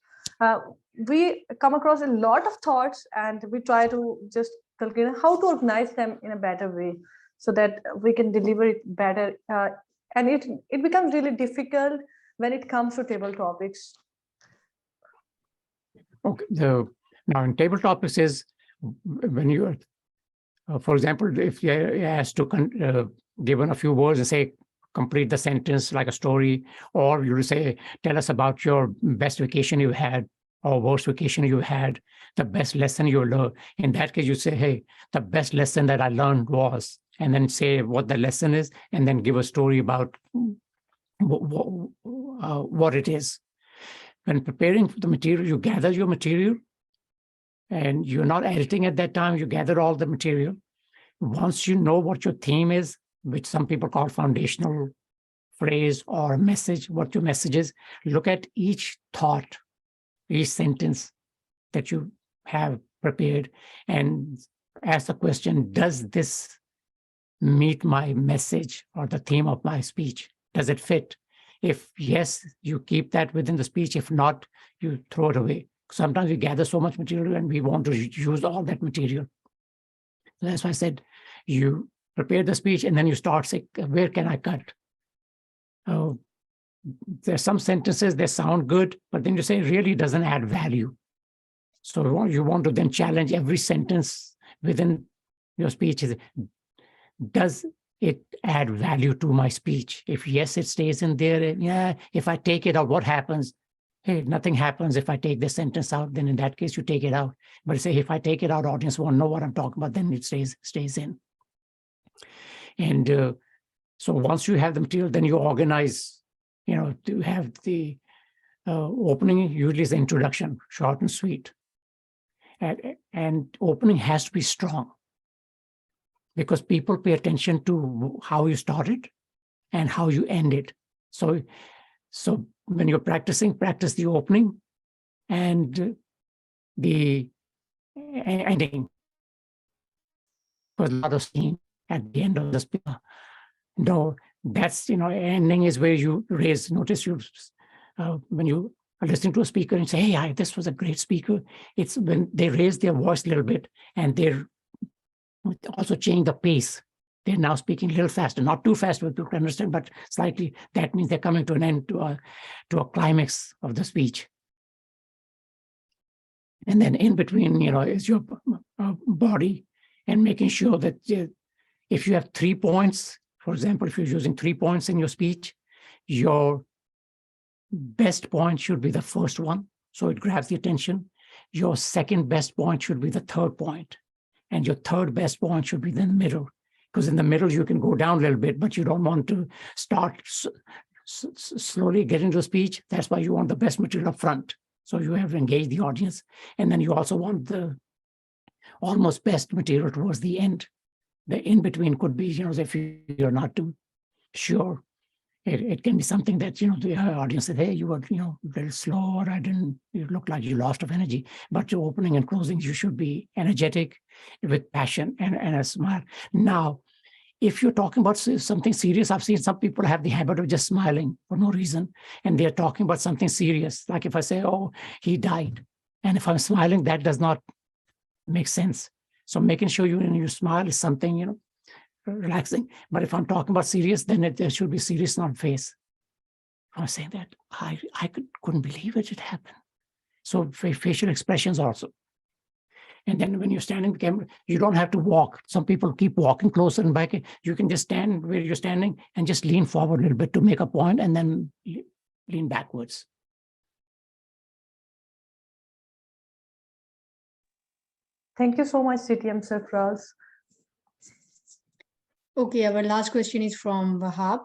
we come across a lot of thoughts and we try to just calculate how to organize them in a better way so that we can deliver it better. And it becomes really difficult when it comes to table topics. Okay. Now in table topics is when you are, for example, if you're asked to given a few words and say, complete the sentence like a story, or you say, tell us about your best vacation you had or worst vacation you had, the best lesson you learned. In that case, you say, hey, the best lesson that I learned was, and then say what the lesson is, and then give a story about what it is. When preparing for the material, you gather your material, and you're not editing at that time. You gather all the material. Once you know what your theme is, which some people call foundational phrase or message, what your message is, look at each thought, each sentence that you have prepared and ask the question, does this meet my message or the theme of my speech? Does it fit? If yes, you keep that within the speech. If not, you throw it away. Sometimes we gather so much material and we want to use all that material. So that's why I said you prepare the speech and then you start saying, where can I cut? Oh, there's some sentences that sound good, but then you say really doesn't add value. So you want to then challenge every sentence within your speech. Does it add value to my speech? If yes, it stays in there. Yeah, if I take it out, what happens? Hey, nothing happens if I take the sentence out. Then in that case, you take it out. But say if I take it out, audience won't know what I'm talking about. Then it stays in. And so once you have the material, then you organize. To have the opening. Usually is the introduction, short and sweet. And opening has to be strong, because people pay attention to how you started and how you end it. So when you're practicing, practice the opening and the ending. Because a lot of scene at the end of the speaker. No, that's, ending is where you raise, notice you, when you are listening to a speaker and say, hey, this was a great speaker. It's when they raise their voice a little bit and they're also change the pace. They're now speaking a little faster, not too fast for people to understand, but slightly. That means they're coming to an end, to a climax of the speech. And then in between, is your body, and making sure that if you have 3 points, for example, if you're using 3 points in your speech, your best point should be the first one, so it grabs the attention. Your second best point should be the third point. And your third best point should be in the middle, because in the middle you can go down a little bit, but you don't want to start slowly get into speech. That's why you want the best material up front. So you have to engage the audience. And then you also want the almost best material towards the end. The in-between could be, if you're not too sure, it can be something that, the audience said, hey, you were, a little slow, or you look like you lost of energy. But your opening and closing, you should be energetic with passion and a smile. Now, if you're talking about something serious, I've seen some people have the habit of just smiling for no reason. And they're talking about something serious. Like if I say, oh, he died. And if I'm smiling, that does not make sense. So making sure you smile is something, relaxing. But if I'm talking about serious, then there should be serious on face. I'm saying that I couldn't believe it happened. So facial expressions also. And then when you're standing the camera, you don't have to walk. Some people keep walking closer and back. You can just stand where you're standing and just lean forward a little bit to make a point, and then lean backwards. Thank you so much, CTM Sarfaraz. Okay, our last question is from Wahab.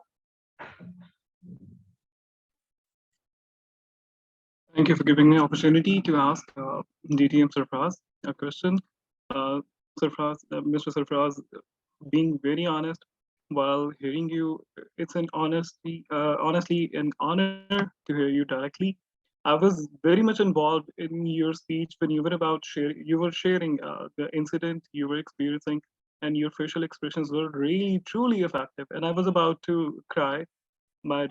Thank you for giving me opportunity to ask DTM Sarfaraz a question. Mr. Sarfaraz, being very honest, while hearing you, it's honestly an honor to hear you directly. I was very much involved in your speech when you were sharing the incident you were experiencing, and your facial expressions were really truly effective. And I was about to cry. My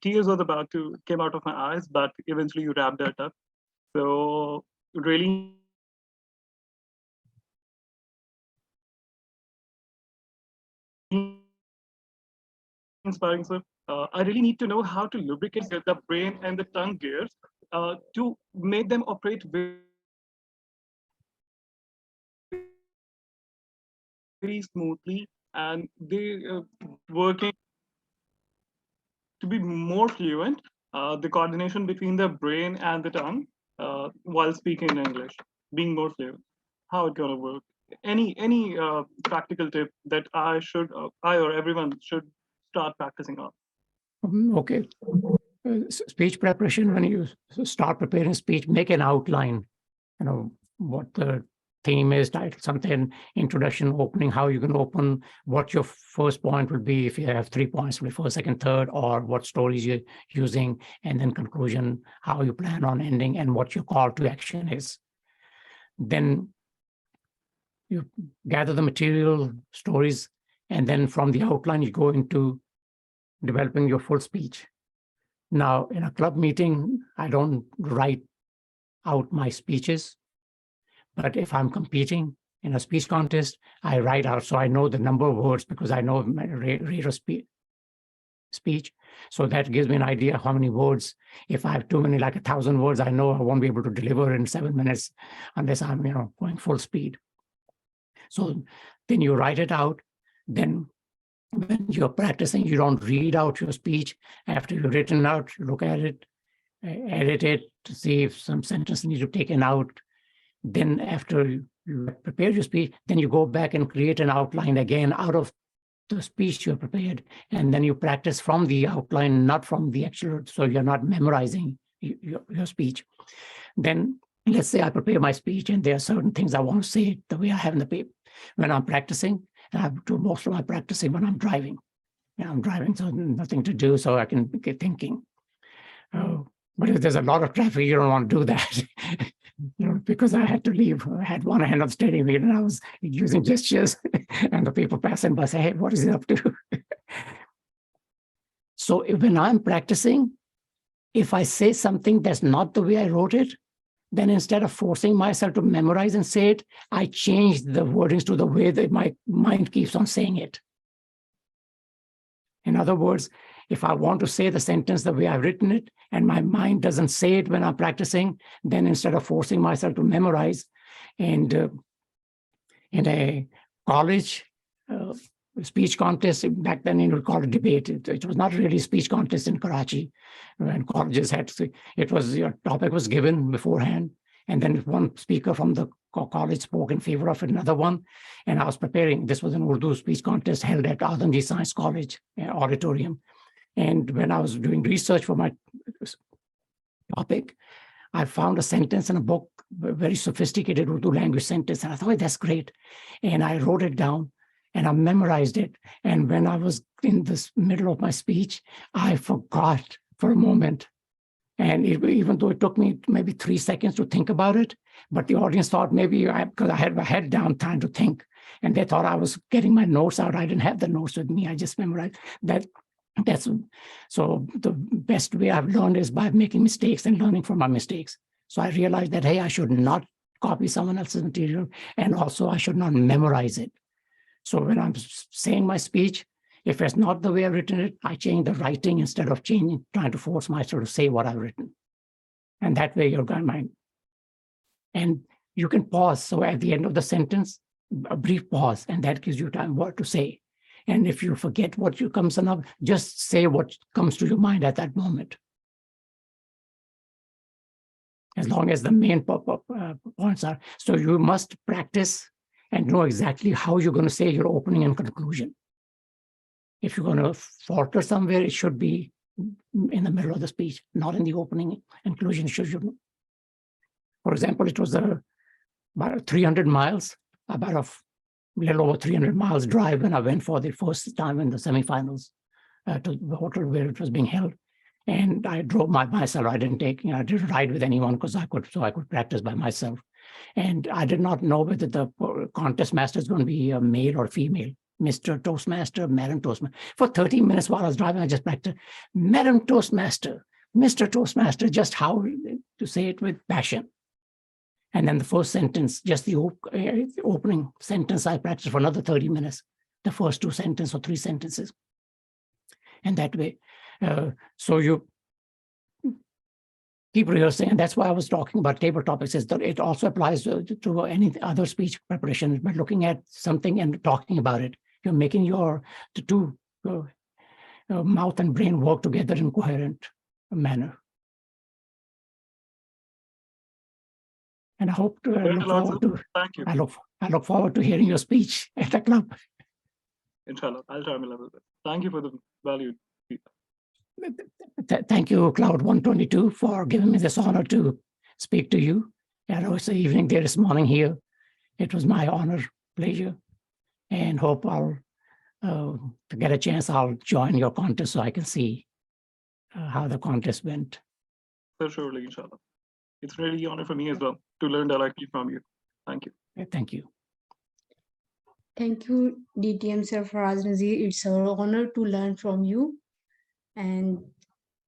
tears was about to came out of my eyes, but eventually you wrapped that up. So really inspiring, sir. I really need to know how to lubricate the brain and the tongue gears to make them operate very smoothly, and they working to be more fluent, the coordination between the brain and the tongue while speaking in English, being more fluent. How it gonna work? Any practical tip that I or everyone should start practicing on? Okay. Speech preparation, when you start preparing speech, make an outline, what the theme is, title, something, introduction, opening, how you can open, what your first point will be, if you have 3 points, will be first, second, third, or what stories you're using, and then conclusion, how you plan on ending, and what your call to action is. Then you gather the material, stories, and then from the outline, you go into developing your full speech. Now, in a club meeting, I don't write out my speeches, but if I'm competing in a speech contest, I write out, so I know the number of words because I know my rate of speech. So that gives me an idea how many words. If I have too many, like 1,000 words, I know I won't be able to deliver in 7 minutes unless I'm, going full speed. So then you write it out. Then when you're practicing, you don't read out your speech. After you've written out, you look at it, edit it to see if some sentences need to be taken out. Then after you prepare your speech, then you go back and create an outline again out of the speech you have prepared. And then you practice from the outline, not from the actual, so you're not memorizing your speech. Then let's say I prepare my speech and there are certain things I want to say the way I have in the paper. When I'm practicing, and I do most of my practicing when I'm driving. I'm driving, so nothing to do, so I can get thinking. But if there's a lot of traffic, you don't want to do that. Because I had to leave. I had one hand on the steering wheel and I was using gestures and the people passing by say, hey, what is he up to? So when I'm practicing, if I say something that's not the way I wrote it, then instead of forcing myself to memorize and say it, I change the wordings to the way that my mind keeps on saying it. In other words, if I want to say the sentence the way I've written it, and my mind doesn't say it when I'm practicing, then instead of forcing myself to memorize, and in a college speech contest, back then you would call it debate. It was not really a speech contest in Karachi, when colleges had to, it was, your topic was given beforehand, and then one speaker from the college spoke in favor of another one, and I was preparing. This was an Urdu speech contest held at Adamji Science College auditorium. And when I was doing research for my topic, I found a sentence in a book, a very sophisticated Urdu language sentence, and I thought, oh, that's great. And I wrote it down and I memorized it. And when I was in the middle of my speech, I forgot for a moment. And even though it took me maybe 3 seconds to think about it, but the audience thought maybe because I had my head down trying to think, and they thought I was getting my notes out. I didn't have the notes with me. I just memorized that. So the best way I've learned is by making mistakes and learning from my mistakes. So I realized that, hey, I should not copy someone else's material, and also I should not memorize it. So when I'm saying my speech, if it's not the way I've written it, I change the writing instead of trying to force myself to say what I've written. And that way you're going mind. And you can pause. So at the end of the sentence, a brief pause, and that gives you time what to say. And if you forget what comes up, just say what comes to your mind at that moment. As long as the main points are. So you must practice and know exactly how you're going to say your opening and conclusion. If you're going to falter somewhere, it should be in the middle of the speech, not in the opening and conclusion. For example, it was about 300 miles, about a little over 300 miles drive when I went for the first time in the semifinals to the hotel where it was being held. And I drove myself. I didn't ride with anyone because I could practice by myself. And I did not know whether the contest master is going to be a male or female. Mr. Toastmaster, Madam Toastmaster. For 30 minutes while I was driving, I just practiced Madam Toastmaster, Mr. Toastmaster, just how to say it with passion. And then the first sentence, just the opening sentence, I practiced for another 30 minutes, the first 2 sentences or 3 sentences. And that way, so you keep rehearsing. And that's why I was talking about table topics. It also applies to any other speech preparation, by looking at something and talking about it. You're making the two mouth and brain work together in coherent manner. And I hope to Thank you. I look forward to hearing your speech at the club. Inshallah, I'll try my level best. Thank you for the valued feedback. Thank you, Cloud122, for giving me this honor to speak to you. It's the evening there this morning here. It was my honor, pleasure, and hope I'll to get a chance, I'll join your contest so I can see how the contest went. Surely, inshallah. It's really an honor for me as well to learn directly from you. Thank you. Thank you. Thank you, DTM Sarfaraz Nazeer. It's our honor to learn from you. And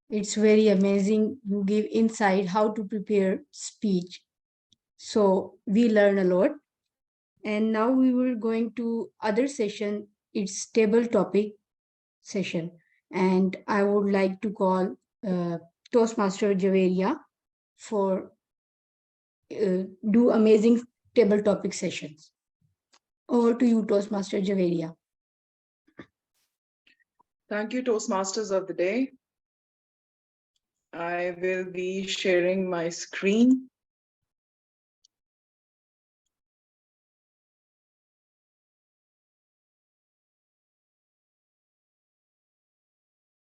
it's very amazing. You give insight how to prepare speech. So we learn a lot. And now we will going to other session. It's table topic session. And I would like to call Toastmaster Javeria for do amazing table topic sessions. Over to you, Toastmaster Javeria. Thank you, Toastmasters of the day. I will be sharing my screen.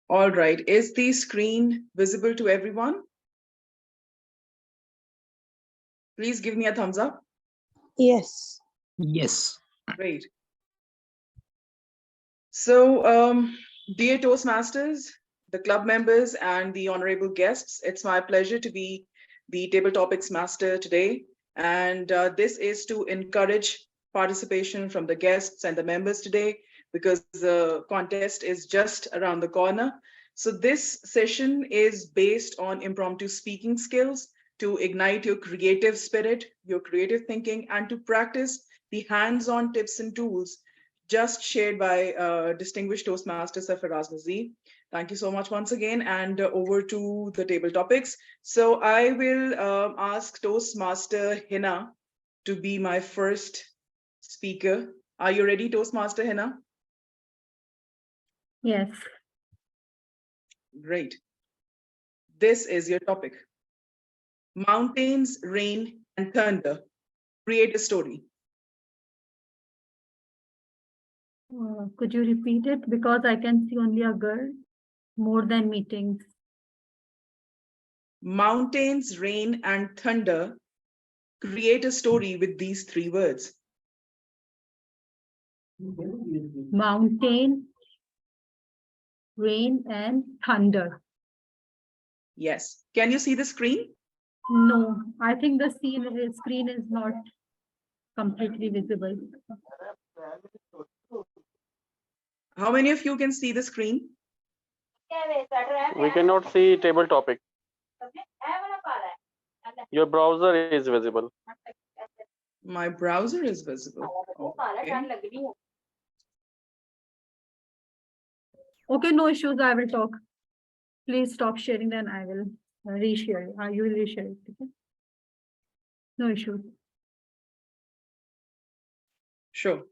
All right, is the screen visible to everyone? Please give me a thumbs up. Yes. Yes. Great. So, dear Toastmasters, the club members and the honorable guests, it's my pleasure to be the table topics master today. And this is to encourage participation from the guests and the members today, because the contest is just around the corner. So this session is based on impromptu speaking skills to ignite your creative spirit, your creative thinking, and to practice the hands-on tips and tools just shared by distinguished Toastmaster Sarfaraz Nazeer. Thank you so much once again, and over to the table topics. So I will ask Toastmaster Hina to be my first speaker. Are you ready, Toastmaster Hina? Yes. Great. This is your topic. Mountains, rain, and thunder. Create a story. Could you repeat it? Because I can see only a girl, more than meetings. Mountains, rain, and thunder. Create a story with these three words. Mountain, rain, and thunder. Yes. Can you see the screen? No, I think the screen is not completely visible. How many of you can see the screen? We cannot see table topic. Your browser is visible. My browser is visible. Okay. Okay, no issues. I will talk. Please stop sharing, then I will reshare. You will reshare it. Okay? No issues. Sure.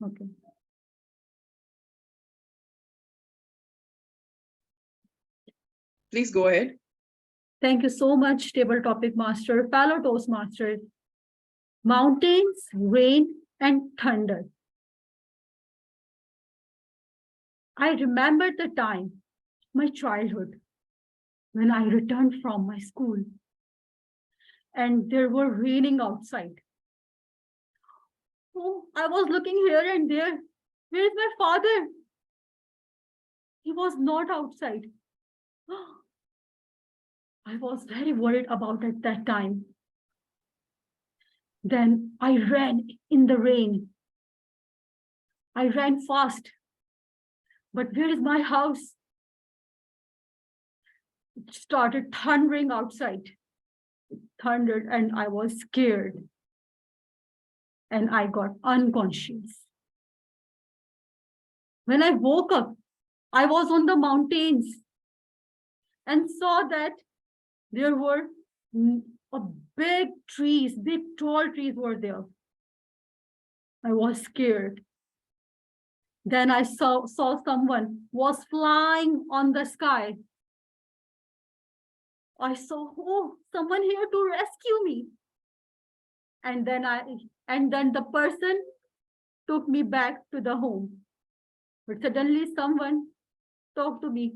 Okay. Please go ahead. Thank you so much, table topic master, fellow Toastmasters. Mountains, rain, and thunder. I remember the time, my childhood, when I returned from my school and there were raining outside. Oh, I was looking here and there. Where is my father? He was not outside. I was very worried about it that time. Then I ran in the rain. I ran fast. But where is my house? It started thundering outside. It thundered and I was scared. And I got unconscious. When I woke up, I was on the mountains and saw that there were big tall trees were there. I was scared. Then I saw someone was flying on the sky. I saw, oh, someone here to rescue me. And then the person took me back to the home. But suddenly someone talked to me,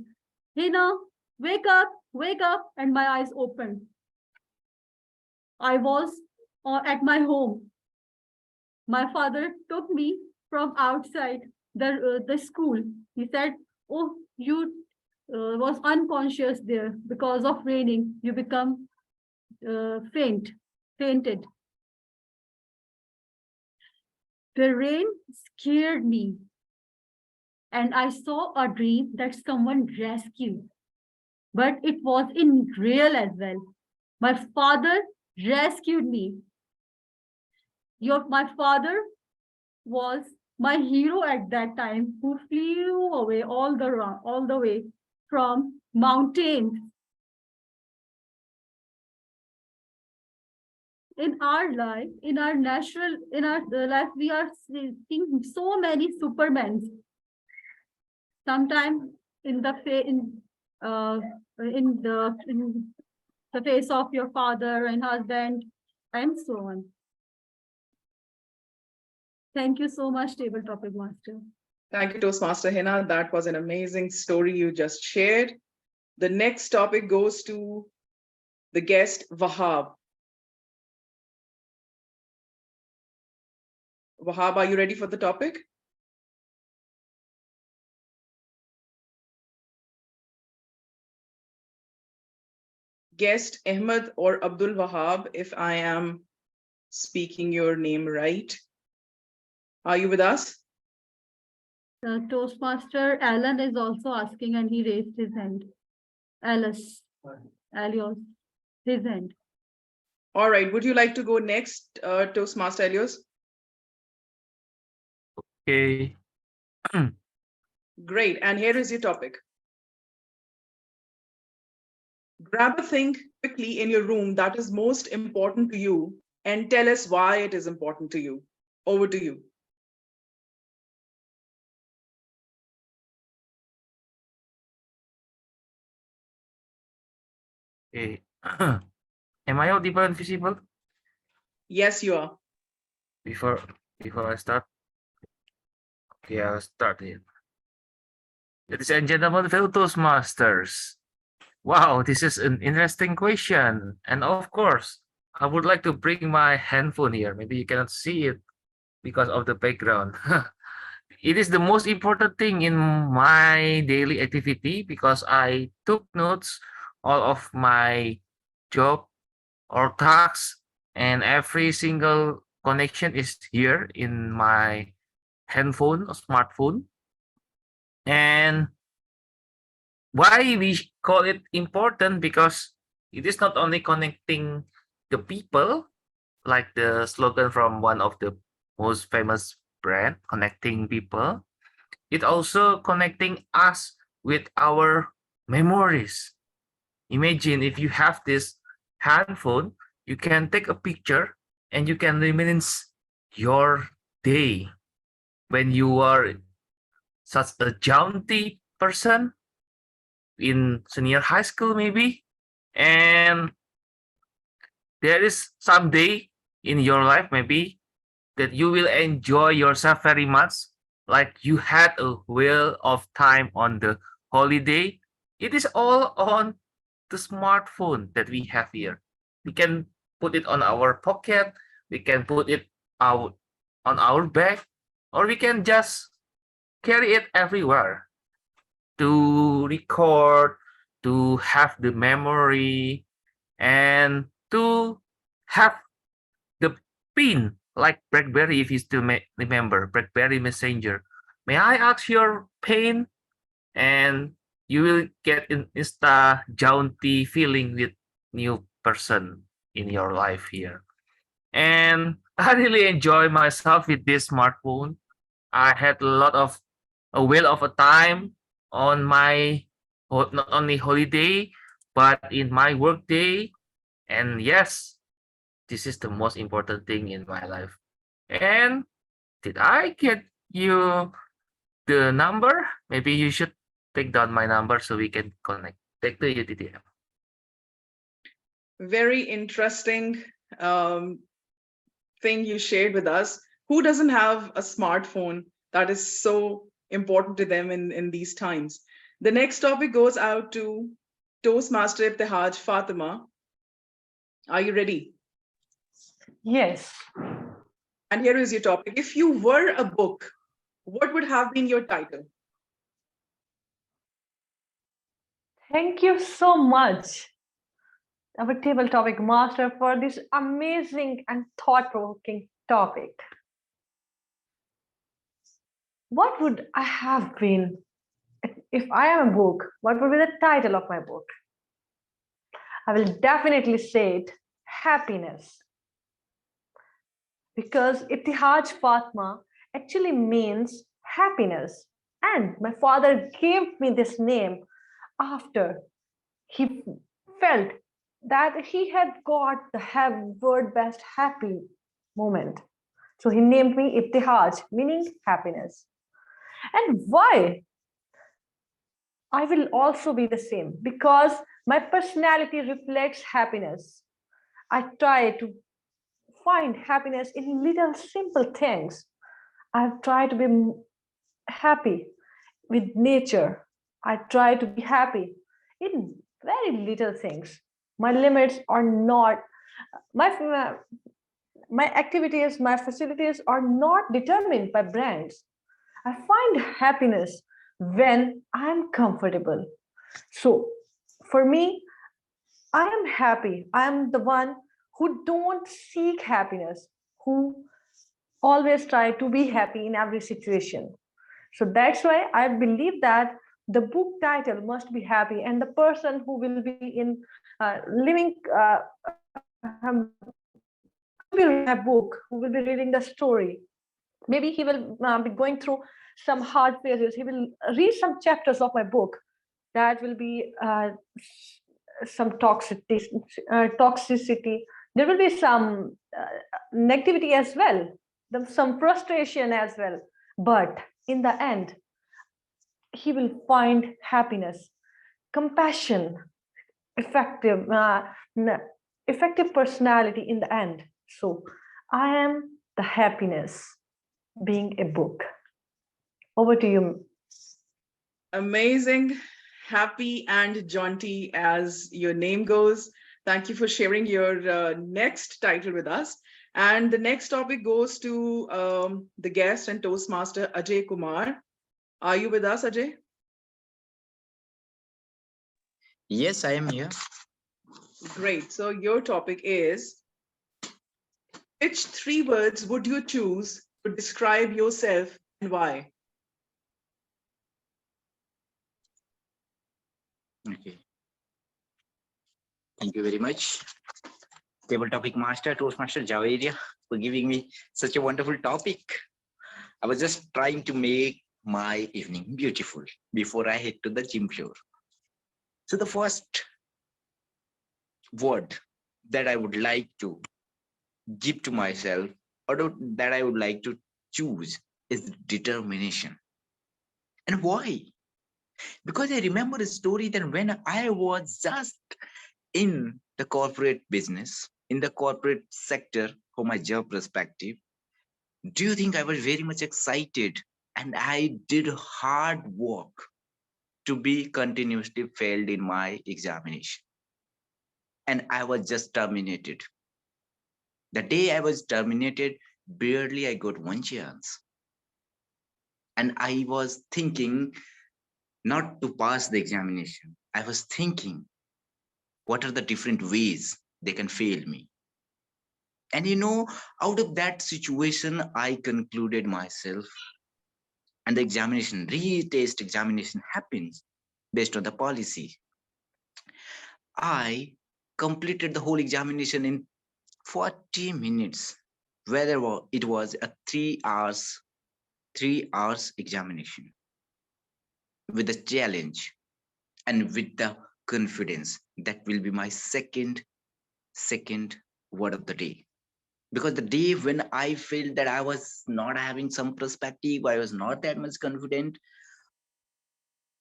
Hina, wake up, and my eyes opened. I was at my home. My father took me from outside the school. He said, "Oh, you was unconscious there because of raining. You become fainted." The rain scared me, and I saw a dream that someone rescued, but it was in real as well. My father rescued me. My father was my hero at that time, who flew away all the way from mountains. In our life, in our life, we are seeing so many supermans. Sometimes in the in the face of your father and husband, and so on. Thank you so much, Table Topic Master. Thank you, Toastmaster Hina. That was an amazing story you just shared. The next topic goes to the guest, Wahab. Wahab, are you ready for the topic? Guest Ahmed or Abdul Wahab, if I am speaking your name right. Are you with us? Toastmaster Alan is also asking, and he raised his hand. Alios, his hand. All right, would you like to go next, Toastmaster Elios? Okay. Great, and here is your topic. Grab a thing quickly in your room that is most important to you and tell us why it is important to you. Over to you. Okay. Am I audible and visible? Yes, you are. Before I start. Okay, I'll start it. Ladies and gentlemen, fellow Toastmasters. Wow, this is an interesting question. And of course, I would like to bring my handphone here. Maybe you cannot see it because of the background. It is the most important thing in my daily activity because I took notes all of my job or tasks, and every single connection is here in my handphone or smartphone. And why we call it important? Because it is not only connecting the people, like the slogan from one of the most famous brand, connecting people. It also connecting us with our memories. Imagine if you have this handphone, you can take a picture and you can reminisce your day when you are such a jaunty person in senior high school maybe, and there is some day in your life maybe that you will enjoy yourself very much, like you had a whale of time on the holiday. It is all on the smartphone that we have here. We can put it on our pocket, we can put it out on our bag, or we can just carry it everywhere to record, to have the memory, and to have the pin like BlackBerry, if you still remember BlackBerry Messenger. May I ask your pin? And you will get an insta jaunty feeling with new person in your life here. And I really enjoy myself with this smartphone. I had a lot of a whale of a time on my not only holiday but in my work day. And yes, this is the most important thing in my life. And did I get you the number? Maybe you should take down my number so we can connect. Take the UTTM. Very interesting thing you shared with us. Who doesn't have a smartphone that is so important to them in these times? The next topic goes out to Toastmaster Ibtihaj Fatima. Are you ready? Yes. And here is your topic. If you were a book, what would have been your title? Thank you so much, our table topic master, for this amazing and thought-provoking topic. What would I have been if I am a book? What would be the title of my book? I will definitely say it, happiness. Because Ittihaj Fatma actually means happiness. And my father gave me this name after he felt that he had got the word best happy moment. So he named me Ittihaj, meaning happiness. And why? I will also be the same because my personality reflects happiness. I try to find happiness in little simple things. I've tried to be happy with nature. I try to be happy in very little things. My limits are not my activities, my facilities are not determined by brands. I find happiness when I'm comfortable. So for me, I am happy. I am the one who don't seek happiness, who always try to be happy in every situation. So that's why I believe that the book title must be happy, and the person who will be in living who will read my book, who will be reading the story. Maybe he will be going through some hard phases. He will read some chapters of my book that will be some toxicity. There will be some negativity as well, some frustration as well. But in the end, he will find happiness, compassion, effective, effective personality in the end. So I am the happiness being a book. Over to you. Amazing, happy and jaunty as your name goes. Thank you for sharing your next title with us. And the next topic goes to the guest and Toastmaster Ajay Kumar. Are you with us, Ajay? Yes, I am here. Great. So your topic is, which 3 words would you choose to describe yourself and why? Okay. Thank you very much, Table Topic Master, Toastmaster Javeria, for giving me such a wonderful topic. I was just trying to make my evening beautiful before I head to the gym floor. So the first word that I would like to give to myself, or that I would like to choose, is determination. And why? Because I remember a story that when I was just in the corporate business, in the corporate sector, from my job perspective, do you think I was very much excited and I did hard work to be continuously failed in my examination? And I was just terminated. The day I was terminated, barely I got one chance. And I was thinking not to pass the examination. I was thinking, what are the different ways they can fail me? And out of that situation, I concluded myself, and the examination, retest examination happens based on the policy. I completed the whole examination in 40 minutes, whether it was a 3 hours examination, with a challenge and with the confidence that will be my second word of the day. Because the day when I felt that I was not having some perspective, I was not that much confident,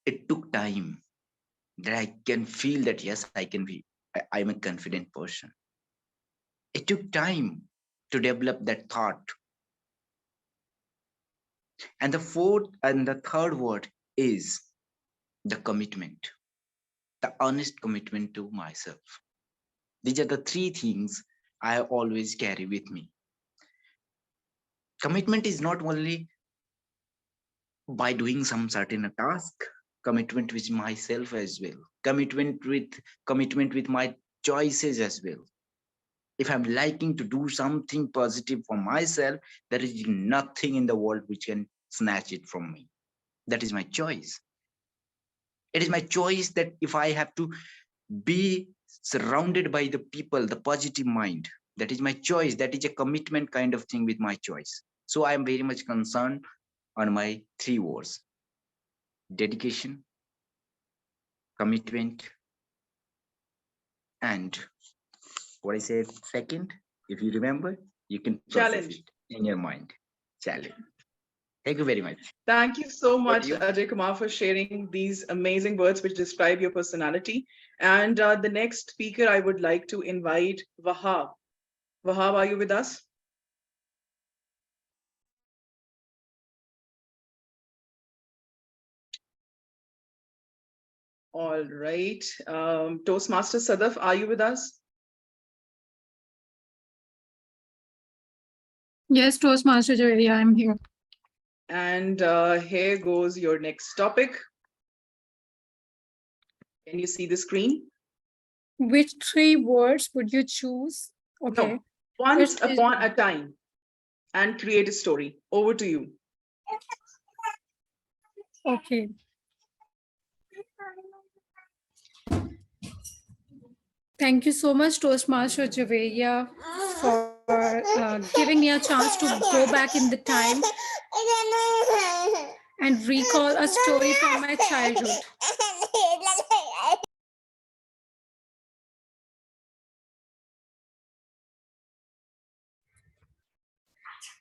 it took time that I can feel that yes, I'm a confident person. It took time to develop that thought. And the third word is the commitment, the honest commitment to myself. These are the 3 things I always carry with me. Commitment is not only by doing some certain task, commitment with myself as well, commitment with my choices as well. If I'm liking to do something positive for myself, there is nothing in the world which can snatch it from me. That is my choice. It is my choice that if I have to be surrounded by the people, the positive mind, that is my choice. That is a commitment kind of thing with my choice. So I am very much concerned on my 3 words: dedication, commitment, and what I said second, if you remember, you can process Challenge. it in your mind. Challenge. Thank you very much. Thank you so What much, do you- Ajay Kumar, for sharing these amazing words which describe your personality. And the next speaker, I would like to invite Wahab. Wahab, are you with us? All right. Toastmaster Sadaf, are you with us? Yes, Toastmaster Javedi, I'm here. And here goes your next topic. Can you see the screen? Which 3 words would you choose? Okay. No, once First is- upon a time and create a story. Over to you. Okay. Thank you so much, Toastmaster Javeria, for giving me a chance to go back in the time and recall a story from my childhood.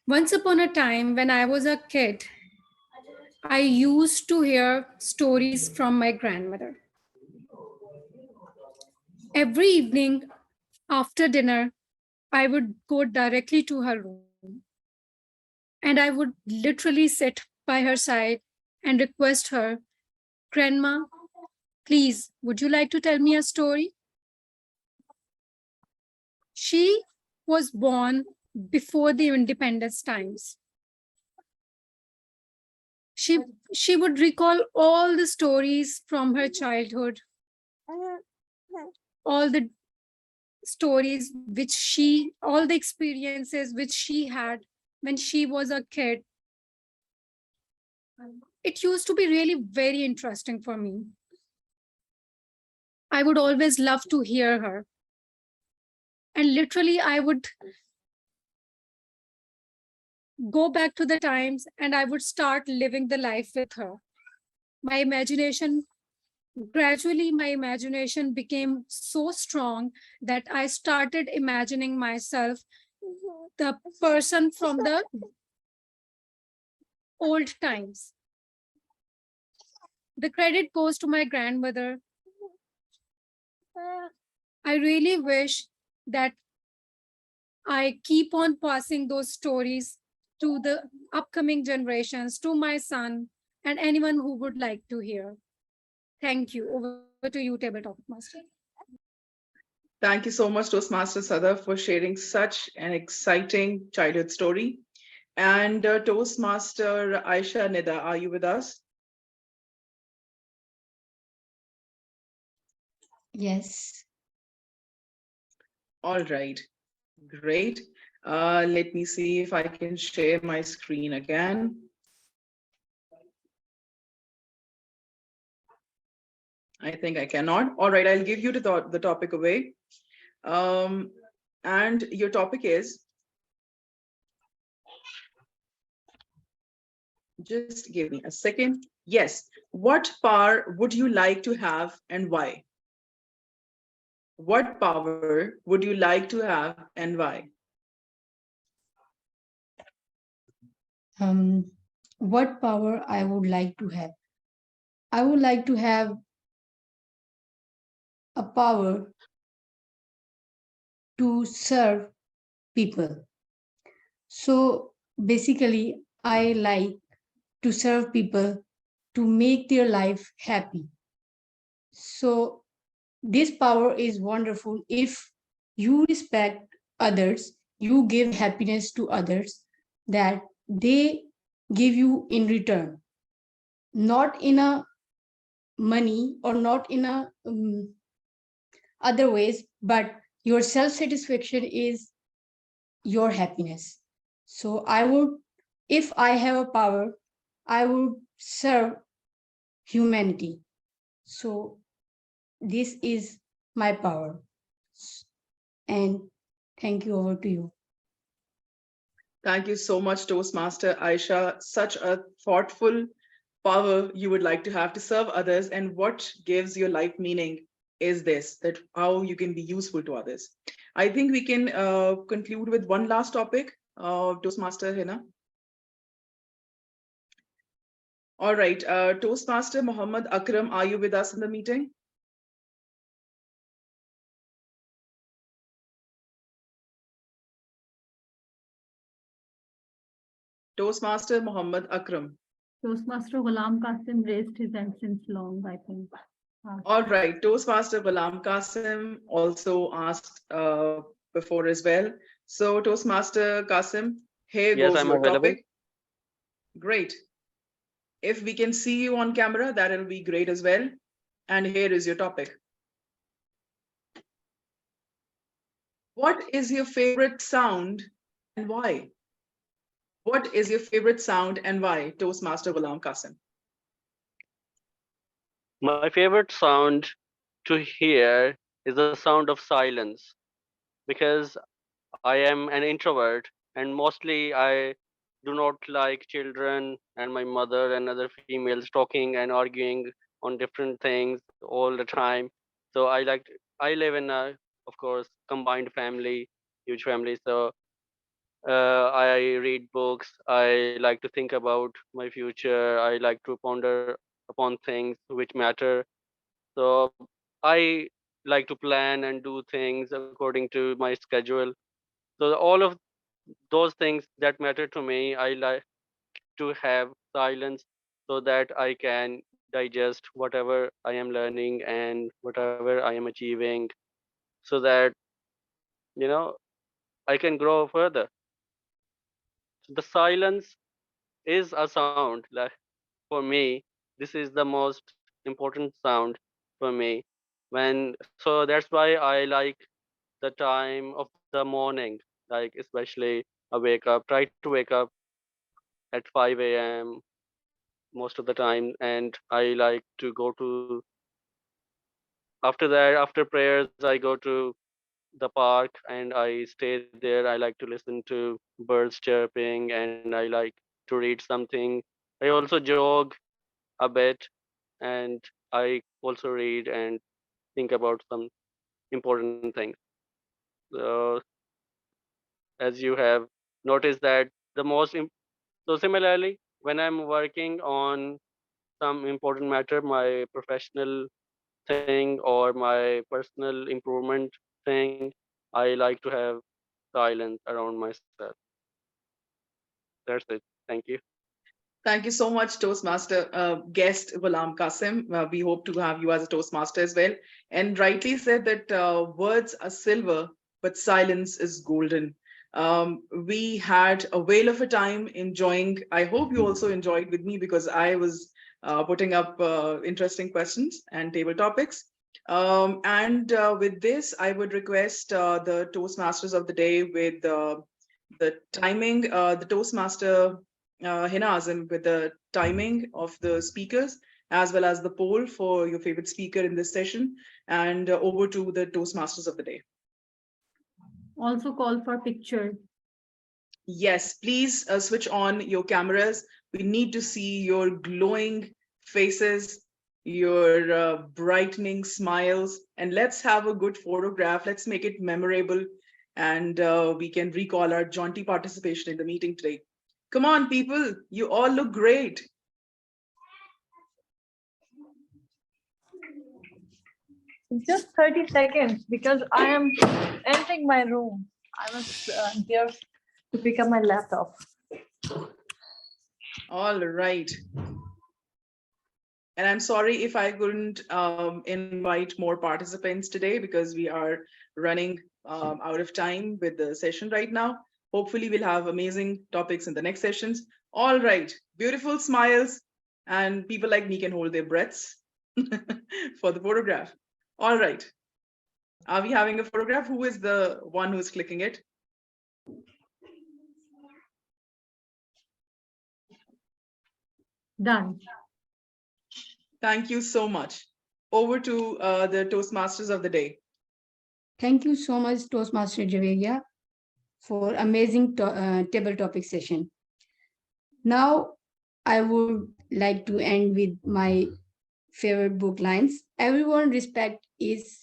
Once upon a time, when I was a kid, I used to hear stories from my grandmother. Every evening after dinner, I would go directly to her room and I would literally sit by her side and request her, Grandma, please, would you like to tell me a story? She was born before the independence times. She would recall all the stories from her childhood, all the stories all the experiences which she had when she was a kid. It used to be really very interesting for me. I would always love to hear her. And literally, I would go back to the times and I would start living the life with her. Gradually, my imagination became so strong that I started imagining myself the person from the old times. The credit goes to my grandmother. I really wish that I keep on passing those stories to the upcoming generations, to my son, and anyone who would like to hear. Thank you. Over to you, Tabletop Master. Thank you so much, Toastmaster Sadaf, for sharing such an exciting childhood story. And Toastmaster Aisha Nida, are you with us? Yes. All right, great. Let me see if I can share my screen again. I think I cannot. All right, I'll give you the topic away. And your topic is, just give me a second. Yes, what power would you like to have and why? What power would you like to have and why? What power I would like to have? I would like to have a power to serve people. So basically, I like to serve people to make their life happy. So this power is wonderful if you respect others, you give happiness to others that they give you in return, not in a money or not in a other ways, but your self-satisfaction is your happiness. So I would, if I have a power, I would serve humanity. So this is my power. And thank you, over to you. Thank you so much, Toastmaster Aisha. Such a thoughtful power you would like to have to serve others, and what gives your life meaning is this, that how you can be useful to others. I think we can conclude with one last topic, Toastmaster Hina. All right, Toastmaster Muhammad Akram, are you with us in the meeting? Toastmaster Muhammad Akram. Toastmaster Ghulam Qasim raised his hand since long, I think. All right, Toastmaster Ghulam Qasim also asked before as well. So Toastmaster Qasim, here Yes, goes I'm your available. topic. Great. If we can see you on camera, that'll be great as well. And here is your topic. What is your favorite sound and why? What is your favorite sound and why, Toastmaster Ghulam Qasim? My favorite sound to hear is the sound of silence, because I am an introvert and mostly I do not like children and my mother and other females talking and arguing on different things all the time. So I live in a, of course, combined family, huge family. So I read books. I like to think about my future. I like to ponder upon things which matter. So I like to plan and do things according to my schedule. So all of those things that matter to me, I like to have silence so that I can digest whatever I am learning and whatever I am achieving, so that you know I can grow further. The silence is a sound. Like for me, this is the most important sound for me. So that's why I like the time of the morning. Like especially I wake up, try to wake up at 5 a.m. most of the time, and I like to go to, after that, after prayers, I go to the park and I stay there. I like to listen to birds chirping and I like to read something. I also jog a bit, and I also read and think about some important things. So as you have noticed that so similarly, when I'm working on some important matter, my professional thing or my personal improvement thing, I like to have silence around myself. That's it. Thank you. Thank you so much, Toastmaster guest Ghulam Qasim. We hope to have you as a Toastmaster as well. And rightly said that words are silver, but silence is golden. We had a whale of a time enjoying. I hope you also enjoyed with me, because I was putting up interesting questions and table topics. And with this, I would request the Toastmasters of the day with the timing, the Toastmaster Hina Azim with the timing of the speakers, as well as the poll for your favorite speaker in this session, and over to the Toastmasters of the day. Also call for picture. Yes, please switch on your cameras. We need to see your glowing faces, your brightening smiles, and let's have a good photograph. Let's make it memorable, and we can recall our jaunty participation in the meeting today. Come on, people, you all look great. Just 30 seconds, because I am entering my room. I was here to pick up my laptop. All right. And I'm sorry if I couldn't invite more participants today, because we are running out of time with the session right now. Hopefully we'll have amazing topics in the next sessions. All right, beautiful smiles, and people like me can hold their breaths for the photograph. All right. Are we having a photograph? Who is the one who's clicking it? Done. Thank you so much. Over to the Toastmasters of the day. Thank you so much, Toastmaster Javeria, for amazing table topic session. Now, I would like to end with my favorite book lines. Everyone respect is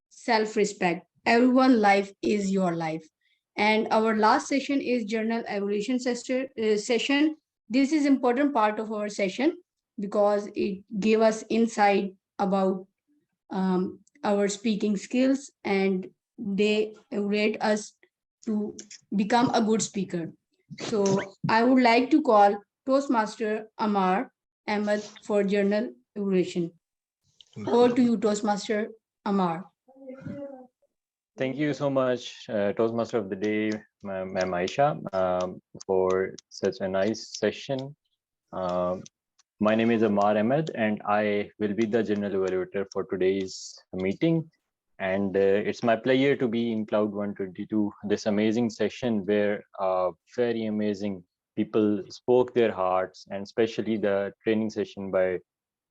self-respect. Everyone life is your life. And our last session is journal evolution session. This is important part of our session because it gave us insight about our speaking skills, and they rate us to become a good speaker. So I would like to call Toastmaster Amar Ahmed for journal evaluation. Over to you, Toastmaster Amar. Thank you so much, Toastmaster of the Day, Ma'am Aisha, for such a nice session. My name is Amar Ahmed, and I will be the general evaluator for today's meeting. And it's my pleasure to be in Cloud122, this amazing session where very amazing people spoke their hearts, and especially the training session by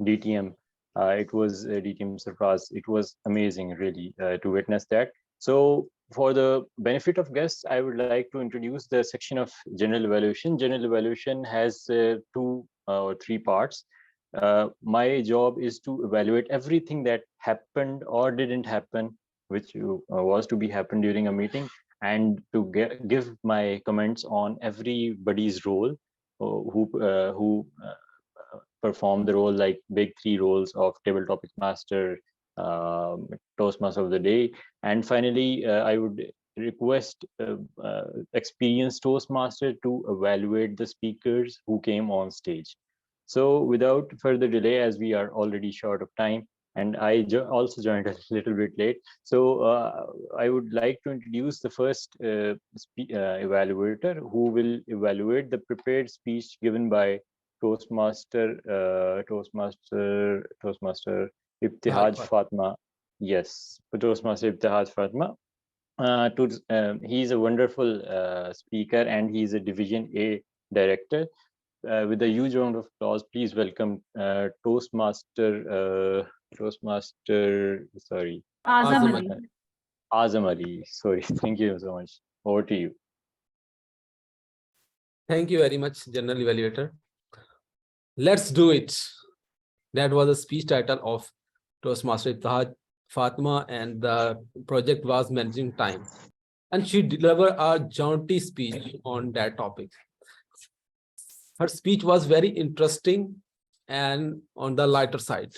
DTM. It was DTM Sarfaraz. It was amazing, really, to witness that. So for the benefit of guests, I would like to introduce the section of general evaluation. General evaluation has 2 or 3 parts. My job is to evaluate everything that happened or didn't happen, which was to be happened during a meeting, and to give my comments on everybody's role who perform the role, like big 3 roles of table topic master, Toastmaster of the Day, and finally I would request experienced Toastmaster to evaluate the speakers who came on stage. So without further delay, as we are already short of time, and I also joined a little bit late, so I would like to introduce the first evaluator who will evaluate the prepared speech given by Toastmaster Ibtihaj Fatma. Yes, Toastmaster Ibtihaj Fatma. He's a wonderful speaker, and he's a Division A director. With a huge round of applause, please welcome Toastmaster. Sorry, Azam Ali. Azam Ali. Sorry, thank you so much. Over to you. Thank you very much, General Evaluator. Let's do it. That was a speech title of Toastmaster Ibtihaj Fatma, and the project was managing time. And she delivered a jaunty speech on that topic. Her speech was very interesting and on the lighter side.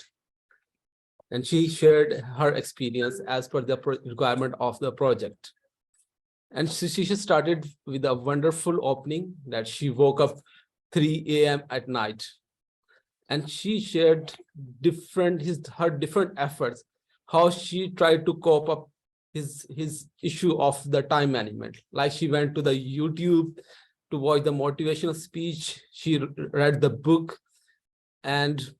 And she shared her experience as per the requirement of the project. And she started with a wonderful opening that she woke up 3 a.m. at night. And she shared her different efforts, how she tried to cope up his issue of the time management. Like she went to the YouTube to watch the motivational speech, she read the book, and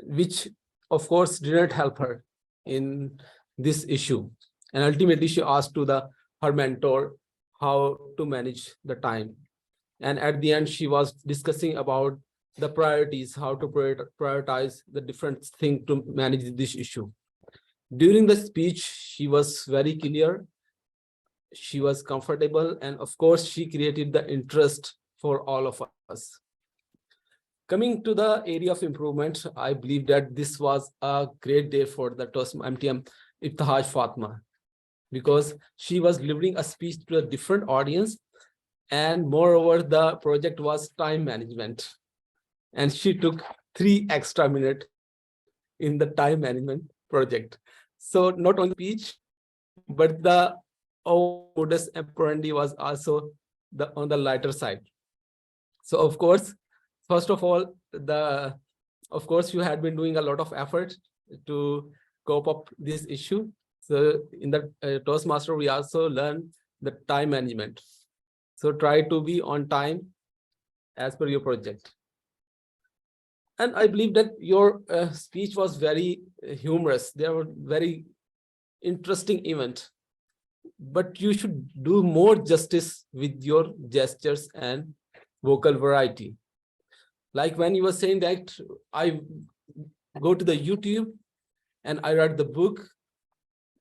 which of course didn't help her in this issue. And ultimately she asked to her mentor how to manage the time. And at the end, she was discussing about the priorities, how to prioritize the different things to manage this issue. During the speech, she was very clear. She was comfortable, and of course, she created the interest for all of us. Coming to the area of improvement, I believe that this was a great day for the MTM Ibtihaj Fatma, because she was delivering a speech to a different audience, and moreover, the project was time management. And she took 3 extra minutes in the time management project. So not only speech, but the modus operandi was also on the lighter side. So of course, first of all, you had been doing a lot of effort to cope up this issue. So in the Toastmaster, we also learn the time management. So try to be on time as per your project. And I believe that your speech was very humorous. They were very interesting event, but you should do more justice with your gestures and vocal variety. Like when you were saying that I go to the YouTube and I read the book,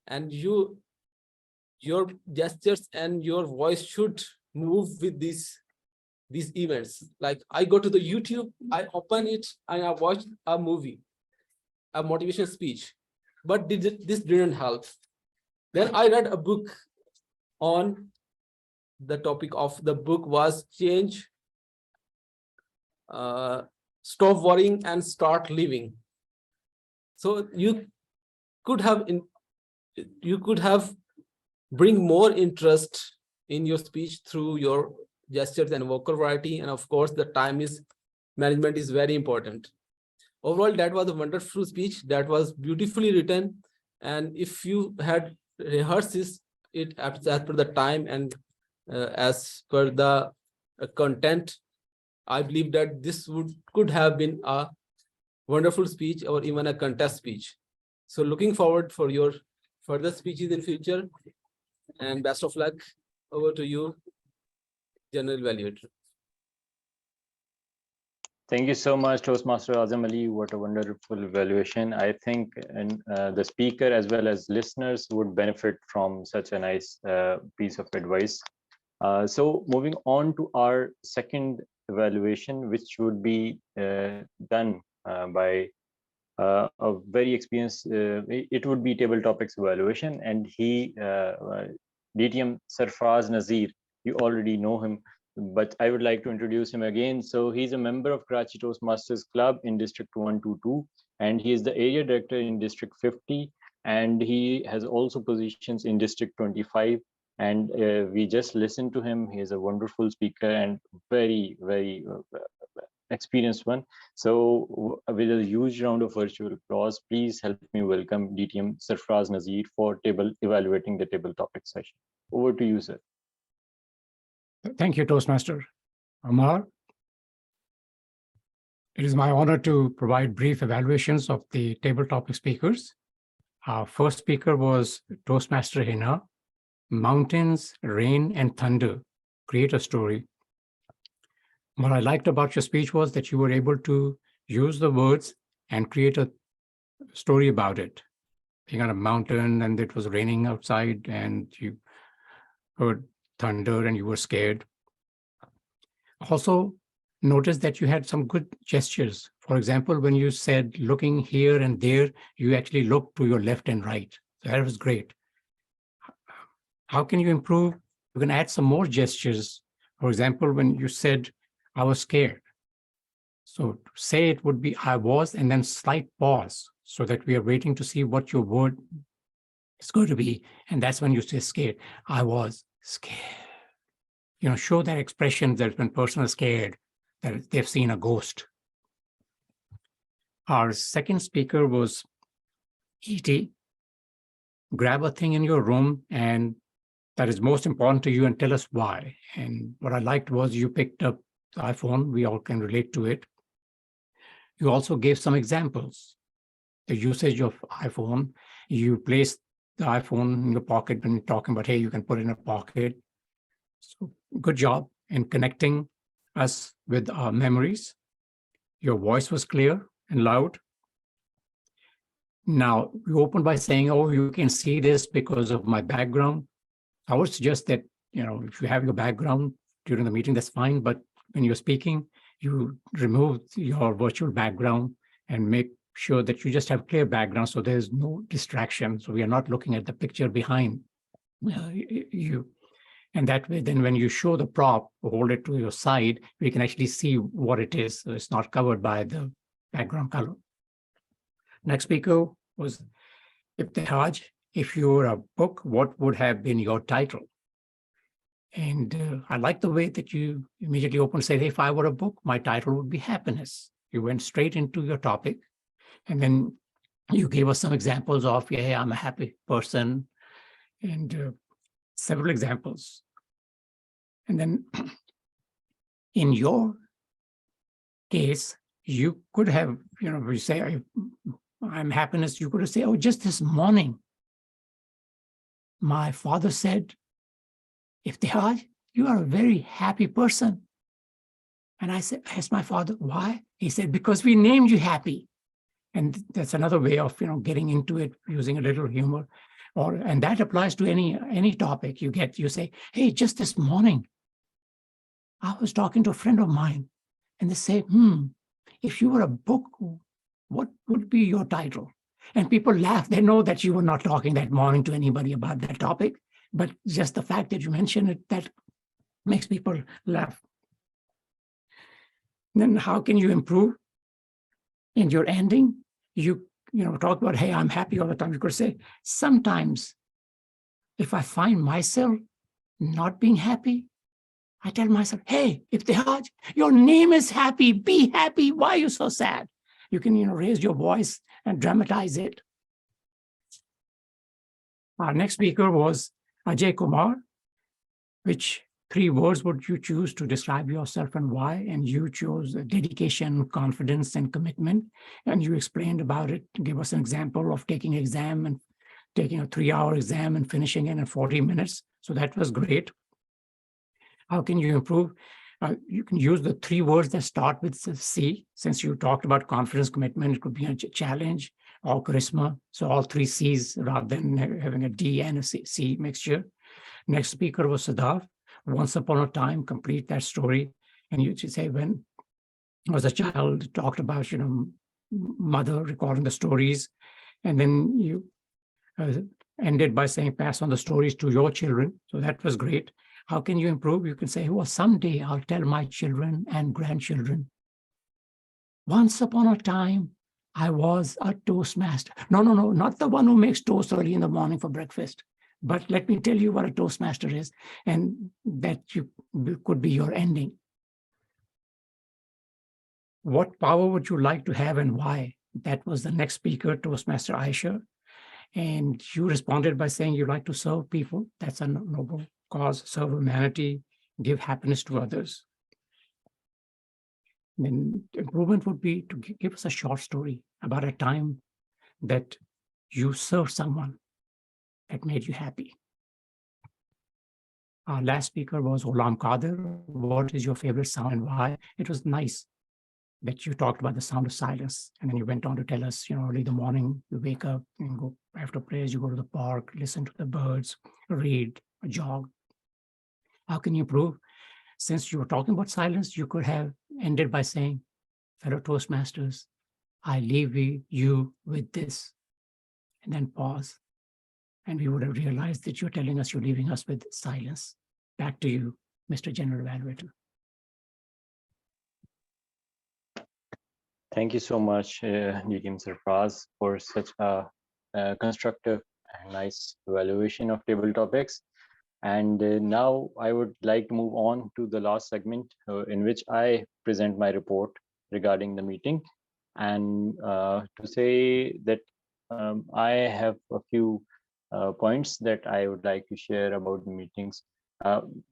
and your gestures and your voice should move with these events. Like I go to the YouTube, I open it and I watch a movie, a motivation speech, but this didn't help. Then I read a book on the topic of the book was change, stop worrying and start living. So you could have bring more interest in your speech through your gestures and vocal variety, and of course the time management is very important. Overall, that was a wonderful speech that was beautifully written, and if you had rehearsed it as per the time and as per the content, I believe that this could have been a wonderful speech or even a contest speech. So looking forward for your further speeches in future, and best of luck. Over to you, General Evaluator. Thank you so much, Toastmaster Azam Ali. What a wonderful evaluation. I think the speaker as well as listeners would benefit from such a nice piece of advice. So moving on to our second evaluation, which would be done by a very experienced, it would be table topics evaluation, and he, DTM Sarfaraz Nazeer, you already know him, but I would like to introduce him again. So he's a member of Karachi Toastmasters Club in District 122, and he is the area director in District 50, and he has also positions in District 25. And we just listened to him. He is a wonderful speaker and very, very experienced one. So with a huge round of virtual applause, please help me welcome DTM Sarfaraz Nazeer for evaluating the table topic session. Over to you, sir. Thank you, Toastmaster Amar. It is my honor to provide brief evaluations of the table topic speakers. Our first speaker was Toastmaster Hina. Mountains, rain, and thunder create a story. What I liked about your speech was that you were able to use the words and create a story about it. Being on a mountain and it was raining outside and you heard thunder and you were scared. Also, notice that you had some good gestures. For example, when you said looking here and there, you actually looked to your left and right. So that was great. How can you improve? You can add some more gestures. For example, when you said, I was scared. So say it would be, I was, and then slight pause so that we are waiting to see what your word is going to be. And that's when you say scared. I was scared. You know, show that expression that when person is scared, that they've seen a ghost. Our second speaker was E.T. Grab a thing in your room and that is most important to you and tell us why. And what I liked was you picked up the iPhone. We all can relate to it. You also gave some examples. The usage of iPhone. You placed the iPhone in your pocket when you're talking about, hey, you can put it in a pocket. So good job in connecting us with our memories. Your voice was clear and loud. Now, you opened by saying, oh, you can see this because of my background. I would suggest that, you know, if you have your background during the meeting, that's fine. But when you're speaking, you remove your virtual background and make sure that you just have clear background so there's no distraction. So we are not looking at the picture behind you. And that way, then when you show the prop, hold it to your side, we can actually see what it is. So it's not covered by the background color. Next speaker was Ibtihaj. If you were a book, what would have been your title? And I like the way that you immediately opened and said, hey, if I were a book, my title would be Happiness. You went straight into your topic. And then you gave us some examples of, yeah, I'm a happy person, and several examples. And then in your case, you could have, we say, I'm happiness, you could have said, oh, just this morning, my father said, Iftihaj, you are a very happy person. And I asked my father, why? He said, because we named you Happy. And that's another way of, getting into it using a little humor. And that applies to any topic you say, hey, just this morning, I was talking to a friend of mine, and they say, if you were a book, what would be your title? And people laugh. They know that you were not talking that morning to anybody about that topic, but just the fact that you mention it, that makes people laugh. Then how can you improve? In your ending, you talk about, hey, I'm happy all the time. You could say, sometimes if I find myself not being happy, I tell myself, hey, Iftihaj, your name is Happy. Be happy. Why are you so sad? You can, raise your voice and dramatize it. Our next speaker was Ajay Kumar. Which 3 words would you choose to describe yourself and why? And you chose dedication, confidence, and commitment. And you explained about it. Give us an example of taking an exam and taking a 3-hour exam and finishing it in 40 minutes. So that was great. How can you improve? You can use the 3 words that start with C. Since you talked about confidence, commitment, it could be a challenge or charisma. So all 3 C's rather than having a D and a C mixture. Next speaker was Siddharth. Once upon a time, complete that story. And you say, when I was a child, talked about, mother recording the stories. And then you ended by saying, pass on the stories to your children. So that was great. How can you improve? You can say, well, someday I'll tell my children and grandchildren. Once upon a time, I was a Toastmaster. No, not the one who makes toast early in the morning for breakfast. But let me tell you what a Toastmaster is, and that could be your ending. What power would you like to have and why? That was the next speaker, Toastmaster Aisha. And you responded by saying you like to serve people. That's a noble cause, serve humanity, give happiness to others. Then improvement would be to give us a short story about a time that you served someone that made you happy. Our last speaker was Ghulam Qadir. What is your favorite sound and why? It was nice that you talked about the sound of silence. And then you went on to tell us, early in the morning, you wake up and go after prayers, you go to the park, listen to the birds, read, jog. How can you improve? Since you were talking about silence, you could have ended by saying, fellow Toastmasters, I leave you with this, and then pause. And we would have realized that you're telling us you're leaving us with silence. Back to you, Mr. General Evaluator. Thank you so much, DTM Sarfaraz, for such a constructive and nice evaluation of table topics. And now I would like to move on to the last segment in which I present my report regarding the meeting. And to say that I have a few points that I would like to share about the meetings.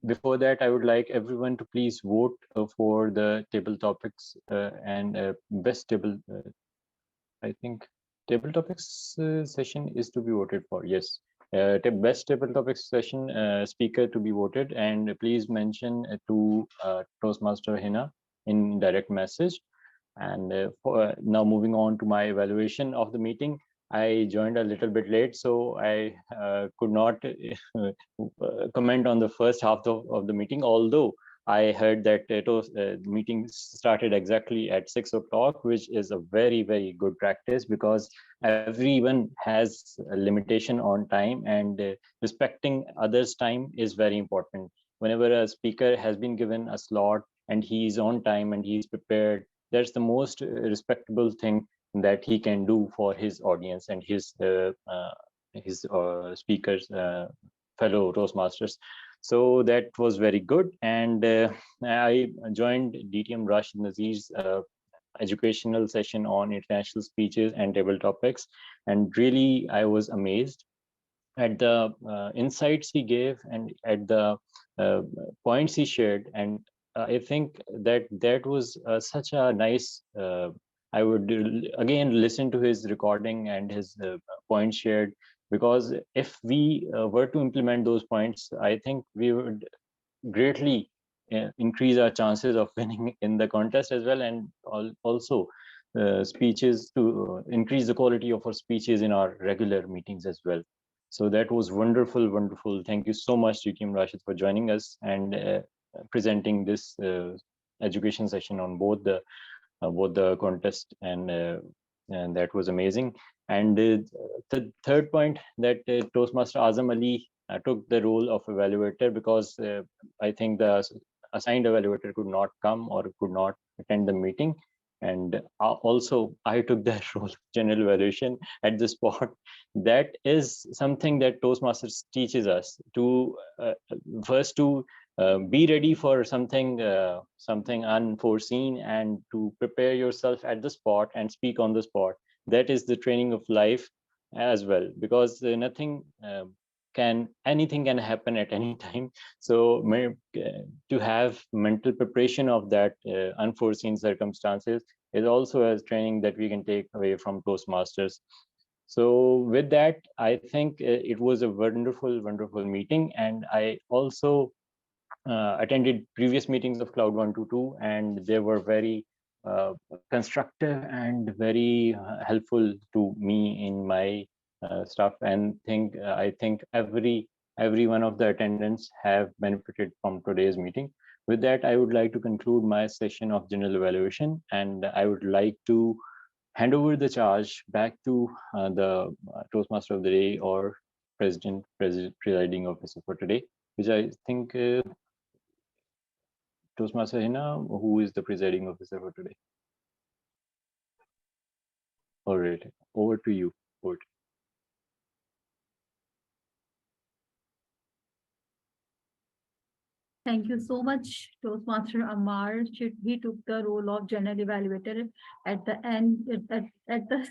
Before that, I would like everyone to please vote for the table topics and best table. I think table topics session is to be voted for. Yes, the best table topics session speaker to be voted, and please mention to Toastmaster Hina in direct message. And now moving on to my evaluation of the meeting. I joined a little bit late, so I could not comment on the first half of the meeting, although I heard that the meeting started exactly at 6 o'clock, which is a very, very good practice because everyone has a limitation on time, and respecting others' time is very important. Whenever a speaker has been given a slot and he is on time and he is prepared, that's the most respectable thing that he can do for his audience and his speakers, fellow Toastmasters. So that was very good. And I joined DTM Rashid Nazeer's educational session on international speeches and table topics. And really, I was amazed at the insights he gave and at the points he shared. And I think that was such a nice, I would again listen to his recording and his points shared, because if we were to implement those points, I think we would greatly increase our chances of winning in the contest as well, and also speeches to increase the quality of our speeches in our regular meetings as well. So that was wonderful, wonderful. Thank you so much, GTM Rashid, for joining us and presenting this education session on both the contest, and that was amazing. And the third point, that Toastmaster Azam Ali took the role of evaluator, because I think the assigned evaluator could not come or could not attend the meeting. And also I took that role of general evaluation at the spot. That is something that Toastmasters teaches us to first to be ready for something unforeseen, and to prepare yourself at the spot and speak on the spot. That is the training of life as well, because anything can happen at any time. So to have mental preparation of that unforeseen circumstances is also a training that we can take away from Toastmasters. So with that, I think it was a wonderful, wonderful meeting. And I also attended previous meetings of Cloud122, and they were very constructive and very helpful to me in my stuff. And I think every one of the attendants have benefited from today's meeting. With that, I would like to conclude my session of general evaluation, and I would like to hand over the charge back to the Toastmaster of the day, or presiding officer for today, which I think Toastmaster Hina, who is the presiding officer for today. All right, over to you. Thank you so much, Toastmaster Amar. He took the role of general evaluator at the end, at the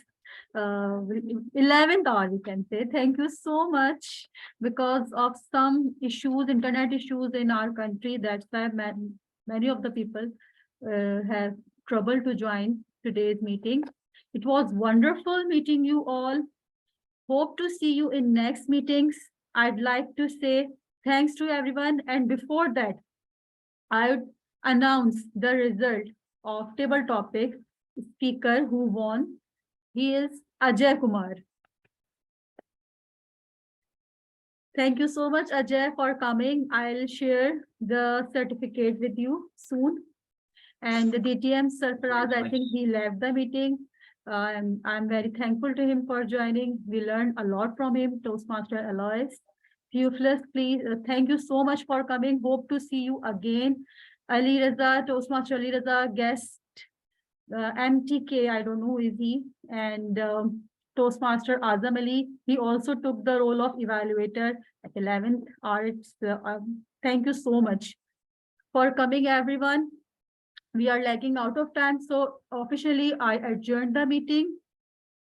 11th hour, we can say. Thank you so much. Because of some issues, internet issues in our country, that's why many of the people have trouble to join today's meeting. It was wonderful meeting you all. Hope to see you in next meetings. I'd like to say thanks to everyone. And before that, I would announce the result of table topic speaker who won. He is Ajay Kumar. Thank you so much, Ajay, for coming. I'll share the certificate with you soon. And the DTM Sarfaraz, I think he left the meeting. I'm very thankful to him for joining. We learned a lot from him. Toastmaster Alois. Theophilus, please, thank you so much for coming. Hope to see you again. Ali Raza, Toastmaster Ali Raza, guest, MTK, I don't know who is he, and Toastmaster Azam Ali. He also took the role of evaluator at 11th hour. Thank you so much for coming, everyone. We are lagging out of time, so officially I adjourned the meeting.